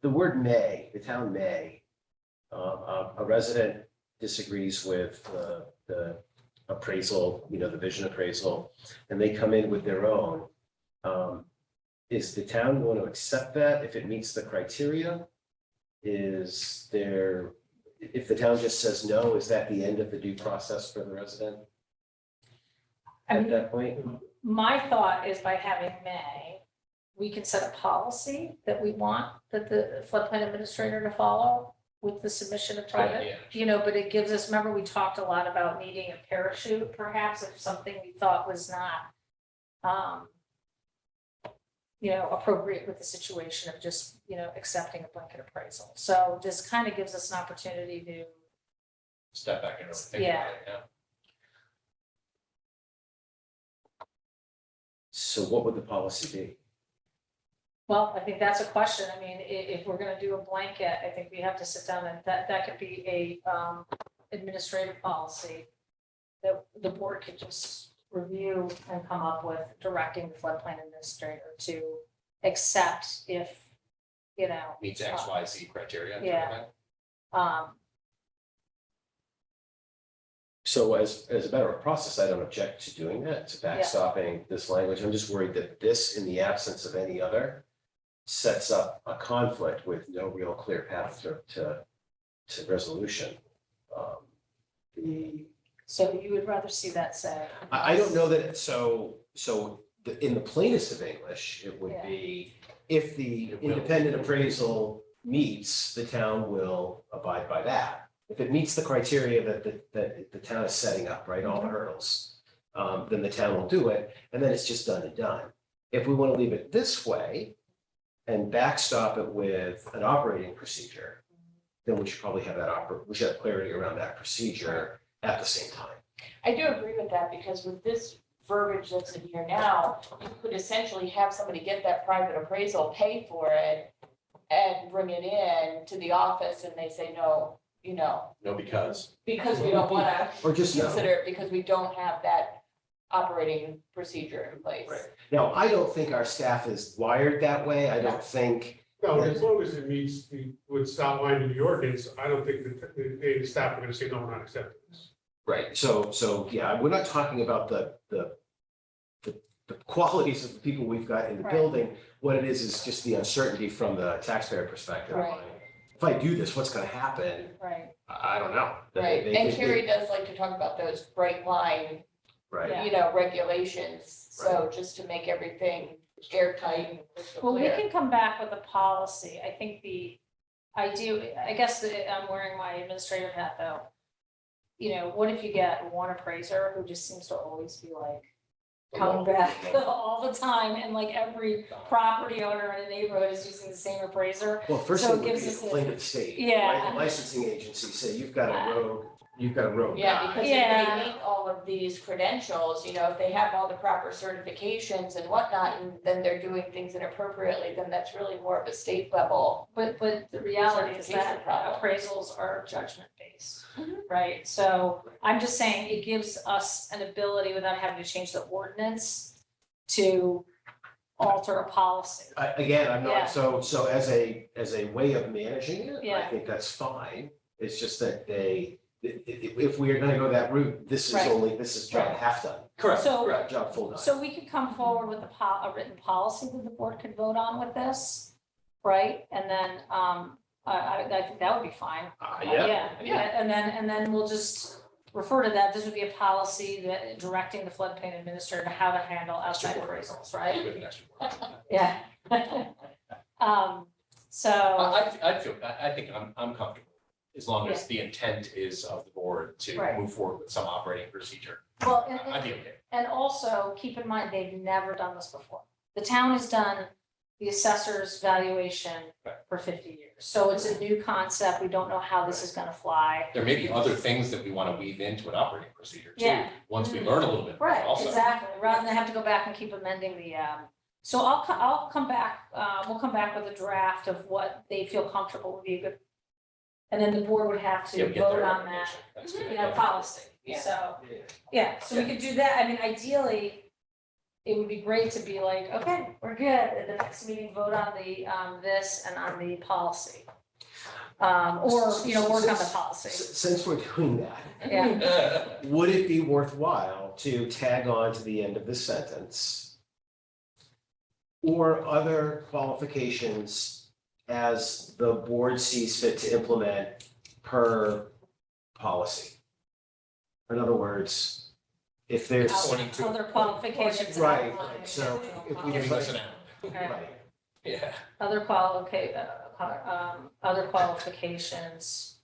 the word may, the town may, A resident disagrees with the appraisal, the vision appraisal, and they come in with their own. Is the town going to accept that if it meets the criteria? If the town just says no, is that the end of the due process for the resident I at mean, that point? my thought is by having May, we can set a policy that we want that the floodplain administrator to follow with the submission of private, but it gives us, remember, we talked a lot about needing a parachute, perhaps, if something we thought was not appropriate with the situation of just, accepting a blanket appraisal. So this kind of gives us an opportunity to, Step back and think about it, yeah. So what would the policy be? well, I think that's a question. I mean, if we're gonna do a blanket, I think we have to sit down and that could be a administrative policy that the board could just review and come up with, directing the floodplain administrator to accept if, Meets X, Y, Z criteria. sort of yeah. thing. um, So as a matter of process, I don't object to doing that, to backstopping this language. I'm just worried that this, in the absence of any other, sets up a conflict with no real clear path to resolution. so you would rather see that say. I don't know that, in the plainest of English, it would Yeah. be, if the It will. independent appraisal meets, the town will abide by that. If it meets the criteria that the town is setting up, right, all the hurdles, then the town will do it, and then it's just done and done. If we want to leave it this way and backstop it with an operating procedure, then we should probably have we should have clarity around that procedure at the same time. I do agree with that, because with this verbiage that's in here now, you could essentially have somebody get that private appraisal, pay for it, and bring it in to the office, and they say, no, No, because. because we don't wanna Or just no. consider it, because we don't have that operating procedure in place. Right. Now, I don't think our staff is wired that way. I don't think, No, as long as it meets what's outlined in the ordinance, I don't think that the staff are gonna say, no, we're not accepting this. right, so, yeah, we're not talking about the qualities of the people we've got in the Right. building. What it is just the uncertainty from the taxpayer perspective. Right. If I do this, what's gonna happen? Right, I don't know. Right, They and could- Carrie does like to talk about those bright line, Right, Yeah. regulations, so just to make everything airtight and crystal well, we clear. can come back with a policy. I think I guess that I'm wearing my administrative hat though. What if you get one appraiser who just seems to always be like coming back all the time, and like every property owner in a neighborhood is using the same appraiser? well, first So it thing would be gives to us a- complain to the state. Yeah. Right? The licensing agency say, you've got a rogue Yeah, guy. because if Yeah. they meet all of these credentials, if they have all the proper certifications and whatnot, and then they're doing things inappropriately, then that's really more of a state level. But the reality is that Certification problem. appraisals are judgment based, Mhm. right? So I'm just saying it gives us an ability without having to change the ordinance to alter a policy. Again, I'm Yeah. not, so as a way of managing it, I Yeah. think that's fine. It's just that if we are gonna go that route, this Right. is job half done, Correct, So- correct. job full done. So we could come forward with a written policy that the board could vote on with this, right? And then, I think that would be fine. Yeah, And then we'll just refer to that. This would be a policy that directing the floodplain administrator how to handle outside appraisals, right? With an extra word. Yeah. So, I think I'm comfortable, as long as the intent is of the board to Right. move forward with some operating procedure. well, I'd be okay. and also keep in mind, they've never done this before. The town has done the assessor's valuation Right. for 50 years. So it's a new concept. We don't know how this is gonna fly. There may be other things that we want to weave into an operating procedure too, Yeah. once we learn a little bit more Right, also. exactly, rather than have to go back and keep amending the, so I'll come back, we'll come back with a draft of what they feel comfortable would be a good. And then the board would have Yeah, to get vote their on that, recommendation. That's good. policy, Yeah. so, yeah, so we could do that, I mean, ideally. It would be great to be like, okay, we're good, at the next meeting, vote on the, this and on the policy. Or, you know, work on the policy. Since we're doing that, Yeah, would it be worthwhile to tag on to the end of the sentence or other qualifications as the board sees fit to implement per policy? In other words, if there's, According to- other qualifications. right, outlined. so if we Giving can, us an out. Okay. right, Yeah. Other qualifications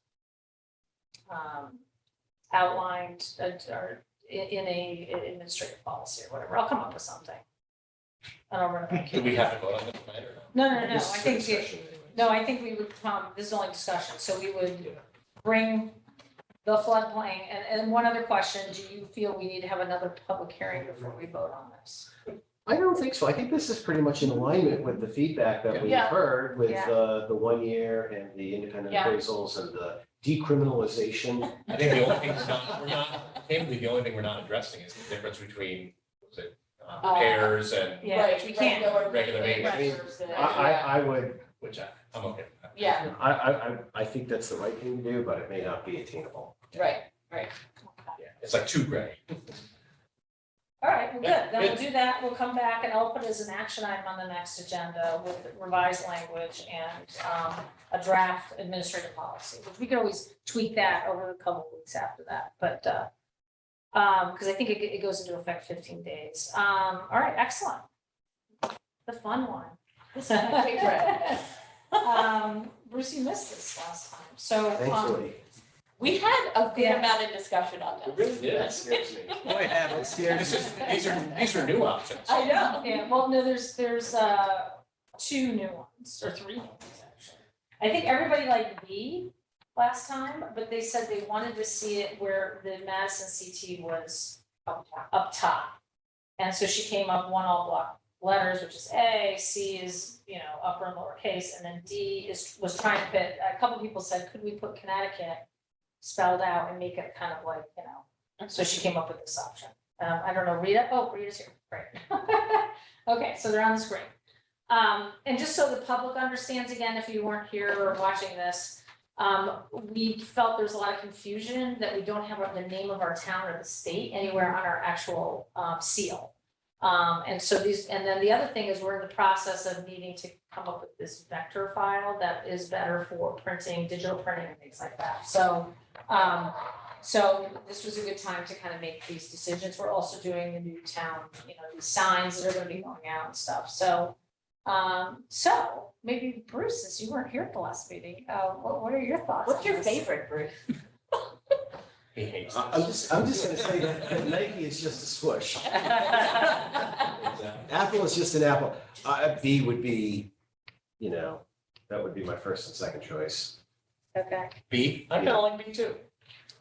outlined or in a administrative policy or whatever. I'll come up with something. I don't remember. Do we have to vote on this tonight or no? No, This I is think, discussion. no, I think we would, this is only discussion, so we would bring the floodplain, and one other question, do you feel we need to have another public hearing before we vote on this? I don't think so. I think this is pretty much in alignment with the feedback that we've Yeah. heard with Yeah. the 1 year and the independent Yeah. appraisals and the decriminalization. I think the only thing we're not, candidly, the only thing we're not addressing is the difference between, was it, repairs and, Yeah, Right, we can't. Regular maintenance. I would, which I'm okay with that. Yeah, I think that's the right thing to do, but it may not be attainable. right. Yeah, it's like too gray. All right, well, Yeah, good, then we'll good. do that, we'll come back and I'll put it as an action item on the next agenda with revised language and a draft administrative policy, which we could always tweak that over the couple of weeks after that, but because I think it goes into effect 15 days. All right, excellent. The fun one. This is my favorite. Bruce, you missed this last time, so Thankfully. We had a good Yeah. amount of discussion on We this. really did. That scares me. Boy, have That it. scares me. These are new options. I know. yeah, well, no, there's 2 new ones, or 3 new ones, actually. I think everybody liked B last time, but they said they wanted to see it where the Madison CT was up top. And so she came up 1 all block letters, which is A, C is, you know, upper and lower case, and then D was trying to fit, a couple people said, could we put Connecticut spelled out and make it kind of like, you know, so she came up with this option. I don't know, Rita, Rita's here, great. Okay, so they're on the screen. And just so the public understands again, if you weren't here or watching this, we felt there's a lot of confusion that we don't have the name of our town or the state anywhere on our actual seal. And so and then the other thing is we're in the process of needing to come up with this vector file that is better for printing, digital printing and things like that. So this was a good time to kind of make these decisions. We're also doing the new town, you know, these signs that are gonna be going out and stuff. So maybe Bruce, since you weren't here at the last meeting, what are your thoughts? What's on your this? favorite, Bruce? He hates I'm just gonna say that Nike is just a swoosh. Apple is just an apple. B would be, you know, that would be my first and second choice. Okay. B, I kind of like B too.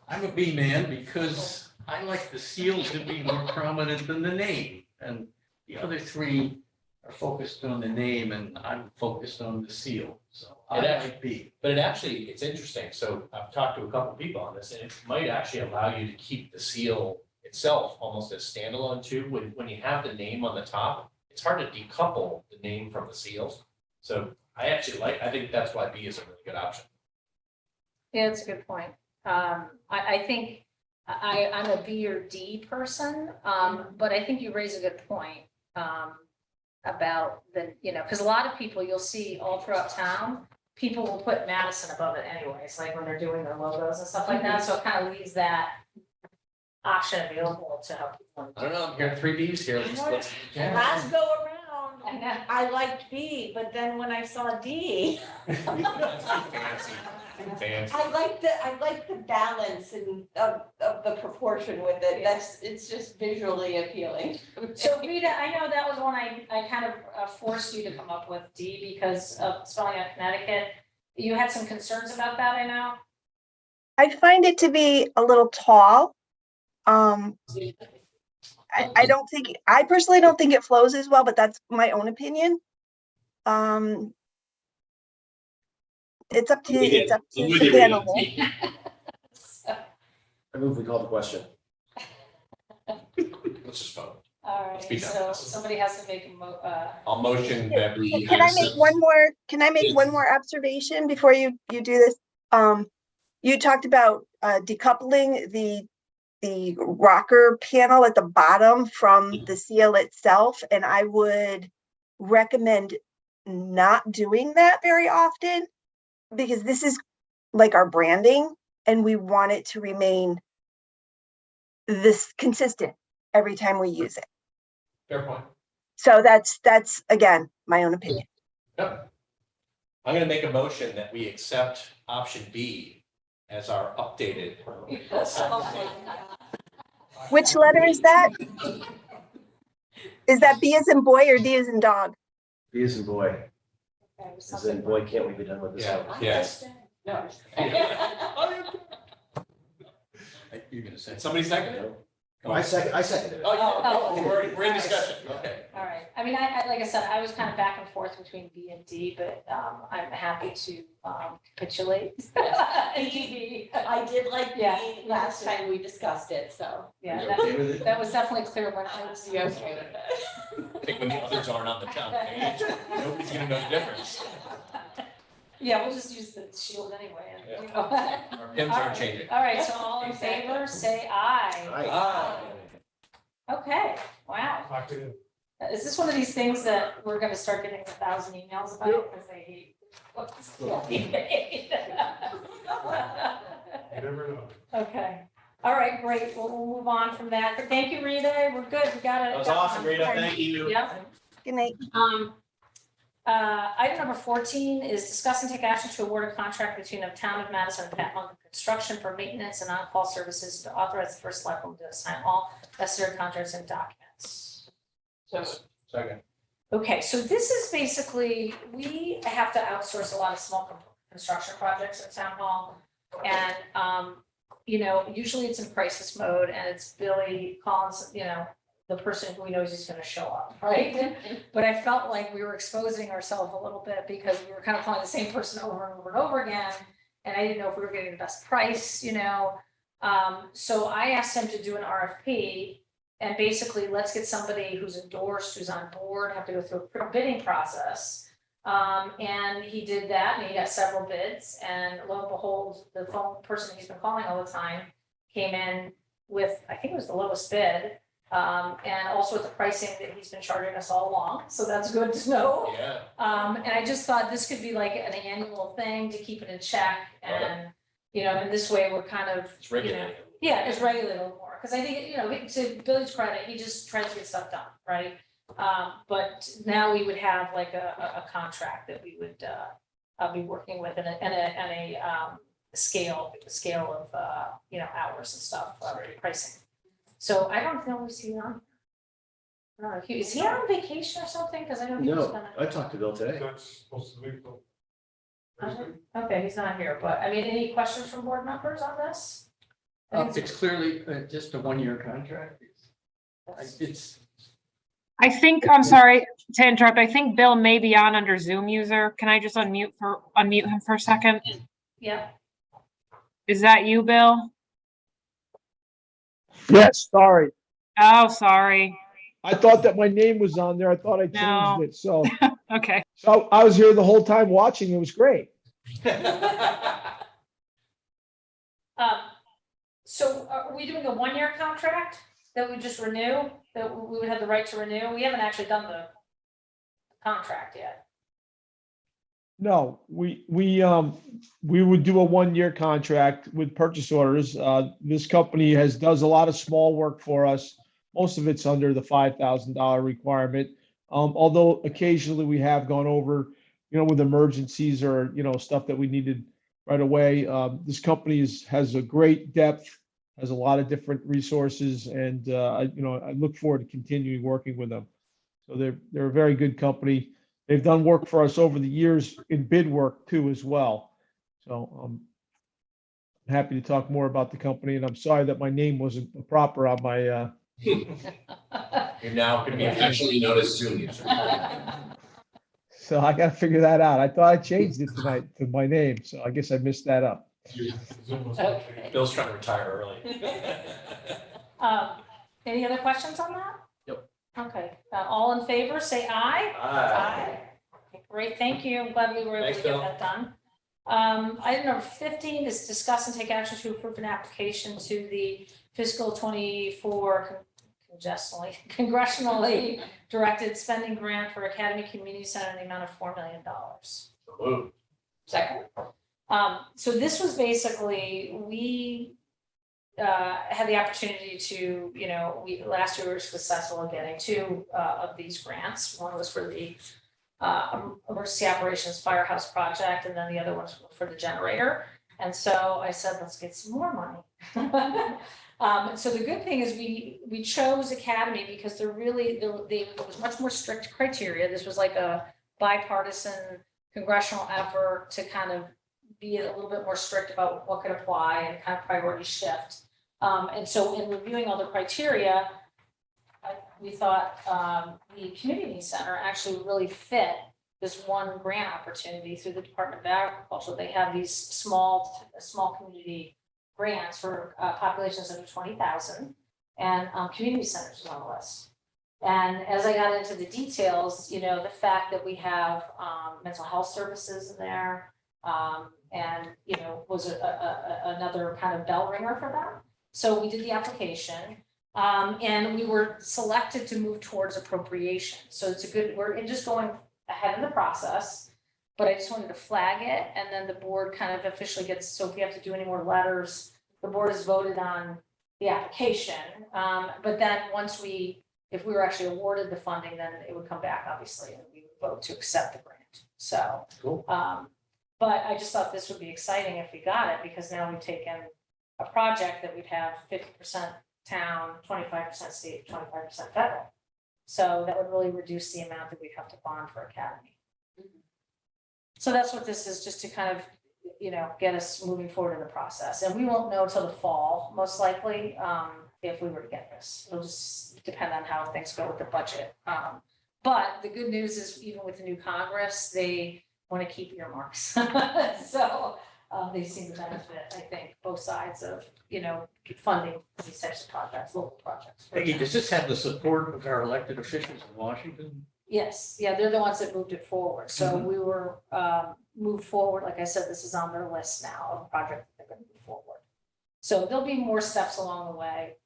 I'm a B man because I like the seal to be more prominent than the name. And the other 3 are focused on the name and I'm focused on the seal. So I It like B. But it's interesting. So I've talked to a couple people on this and it might actually allow you to keep the seal itself almost as standalone too. When you have the name on the top, it's hard to decouple the name from the seals. So I think that's why B is a really good option. Yeah, that's a good point. I think I'm a B or D person, but I think you raise a good point about you know, because a lot of people you'll see all throughout town, people will put Madison above it anyways, like when they're doing their logos and stuff like that. So it kind of leaves that option available to help people. I don't know, I'm hearing 3 Bs here. Let's- Last go around, I know. I liked B, but then when I saw D, That's too fancy. Too fancy. I like the balance and of the proportion with it. It's just visually appealing. So Rita, I know that was one I kind of forced you to come up with, D, because of spelling out Connecticut. You had some concerns about that, I know. I find it to be a little tall. I don't think, I personally don't think it flows as well, but that's my own opinion. It's up to the panel. I move we call the question. Let's just vote. All Let's be right, done. so somebody has to make I'll motion that we. Can I make one more observation before you do this? You talked about decoupling the rocker panel at the bottom from the seal itself, and I would recommend not doing that very often because this is like our branding and we want it to remain this consistent every time we use it. Fair point. So that's again, my own opinion. Yep. I'm gonna make a motion that we accept option B as our updated. Which letter is that? Is that B as in boy or D as in dog? B as in boy, as in boy, can't we be done with this Yeah, one? yes. No. You're gonna say. Somebody second it? I seconded it. Oh, Oh, yeah, we're in discussion, okay. All right, I mean, I, like I said, I was kind of back and forth between B and D, but, I'm happy to, capitulate. D. I did like Yeah. the last time we discussed it, so. Yeah, You okay with it? that was definitely clear when I was. Yeah, okay with it. I think when the others aren't on the town page, nobody's gonna know the difference. Yeah, we'll just use the shield anyway, and, you know. Our pins aren't changing. All right, so all in favor, say aye. Aye. Okay, wow. Lock it in. Is this one of these things that we're gonna start getting 1,000 emails about because they hate what's You never know. Okay, all right, great, we'll move on from that. But thank you, Rita, we're good, we got it. That was awesome, Rita, thank you. Yep. Good night. Item number 14 is discuss and take action to award a contract between the town of Madison and Pat Munger Construction for maintenance and on-call services to authorize the first selectman to sign all necessary contracts and documents. Second. Okay, so this is basically, we have to outsource a lot of small construction projects at town hall. And, you know, usually it's in crisis mode and it's Billy Collins, you know, the person who knows he's gonna show up, right? But I felt like we were exposing ourselves a little bit because we were kind of calling the same person over and over and over again. And I didn't know if we were getting the best price, you know? So I asked him to do an RFP and basically let's get somebody who's endorsed, who's on board, have to go through a bidding process. And he did that and he got several bids and lo and behold, the phone person he's been calling all the time came in with, I think it was the lowest bid. And also with the pricing that he's been charging us all along, so that's good to know. Yeah. And I just thought this could be like an annual thing to keep it in check and, you know, in this way, we're kind of, It's you know, regulated. yeah, it's regulated a little more, because I think, you know, to Billy's credit, he just tries to get stuff done, right? But now we would have like a contract that we would, be working with and a scale of, you know, hours and stuff, pricing. So I don't know if he's on. I don't know, is he on vacation or something? Because I know he was No, gonna. I talked to Bill today. That's supposed to be. Okay, he's not here, but I mean, any questions from board members on this? I think It's clearly just a one-year contract. It's, I think, I'm sorry to interrupt. I think Bill may be on under Zoom user. Can I just unmute him for a second? Yeah, Is that you, Bill? Yes, sorry. Oh, sorry. I thought that my name was on there. I thought I No. changed it. So, Okay. so I was here the whole time watching. It was great. so are we doing a 1-year contract that we just renew, that we would have the right to renew? We haven't actually done the contract yet. No, we would do a 1-year contract with purchase orders. This company does a lot of small work for us. Most of it's under the $5,000 requirement. Although occasionally we have gone over, you know, with emergencies or, you know, stuff that we needed right away. This company has a great depth, has a lot of different resources, and I look forward to continuing working with them. So they're a very good company. They've done work for us over the years in bid work too as well. So I'm happy to talk more about the company, and I'm sorry that my name wasn't proper on my. You're now going to be officially known as Zoom user. So I got to figure that out. I thought I changed it tonight to my name, so I guess I missed that up. Okay. Bill's trying to retire early. Any other questions on that? Yep. Okay, all in favor, say aye. Aye. Okay, great, thank you. I'm glad we were able Thanks, to get Bill. that done. Item number 15 is discuss and take action to approve an application to the fiscal 24 congressionally directed spending grant for Academy Community Center in the amount of $4 million. So moved. Second. So this was basically, we had the opportunity to, last year we were successful in getting two of these grants. One was for the emergency operations firehouse project, and then the other one's for the generator. And so I said, let's get some more money. And so the good thing is we chose Academy because there was much more strict criteria. This was like a bipartisan congressional effort to kind of be a little bit more strict about what could apply and kind of priority shift. And so in reviewing all the criteria, we thought the community center actually really fit this one grant opportunity through the Department of Agriculture. They have these small community grants for populations under 20,000, and community centers was on the list. And as I got into the details, the fact that we have mental health services in there, and was another kind of bell ringer for them. So we did the application, and we were selected to move towards appropriation. So it's we're just going ahead in the process, but I just wanted to flag it, and then the board kind of officially gets, so if we have to do any more letters, the board has voted on the application. But then if we were actually awarded the funding, then it would come back, obviously, and we would vote to accept the grant. So, Cool. but I just thought this would be exciting if we got it, because now we've taken a project that we'd have 50% town, 25% state, 25% federal. So that would really reduce the amount that we'd have to bond for Academy. So that's what this is, just to kind of, get us moving forward in the process. And we won't know till the fall, most likely, if we were to get this. It'll just depend on how things go with the budget. But the good news is, even with the new Congress, they want to keep earmarks. So they seem to benefit, I think, both sides of, funding these types of projects, local projects. Peggy, does this have the support of our elected officials in Washington? Yes, yeah, they're the ones that moved it forward. So we were moved forward. Like I said, this is on their list now of a project that they're going to move forward. So there'll be more steps along the way.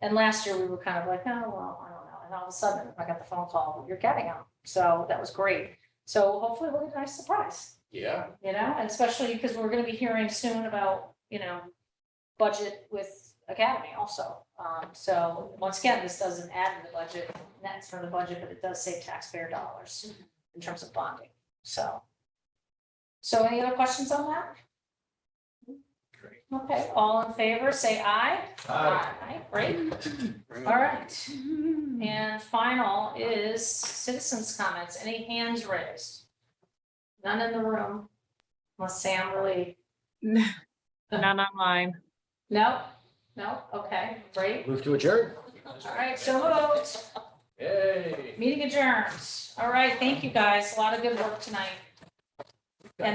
And last year we were kind of like, oh, well, I don't know. And all of a sudden I got the phone call, you're getting them. So that was great. So hopefully we'll get a nice surprise. Yeah. And especially because we're going to be hearing soon about, budget with Academy also. So once again, this doesn't add to the budget, nets from the budget, but it does save taxpayer dollars in terms of bonding. So any other questions on that? Great. Okay, all in favor, say aye. Aye. Great. All right. And final is citizens' comments. Any hands raised? None in the room, unless Sam really. None online. No, okay, great. Move to adjourn. All right, so moved. Yay. Meeting adjourned. All right, thank you guys. A lot of good work tonight.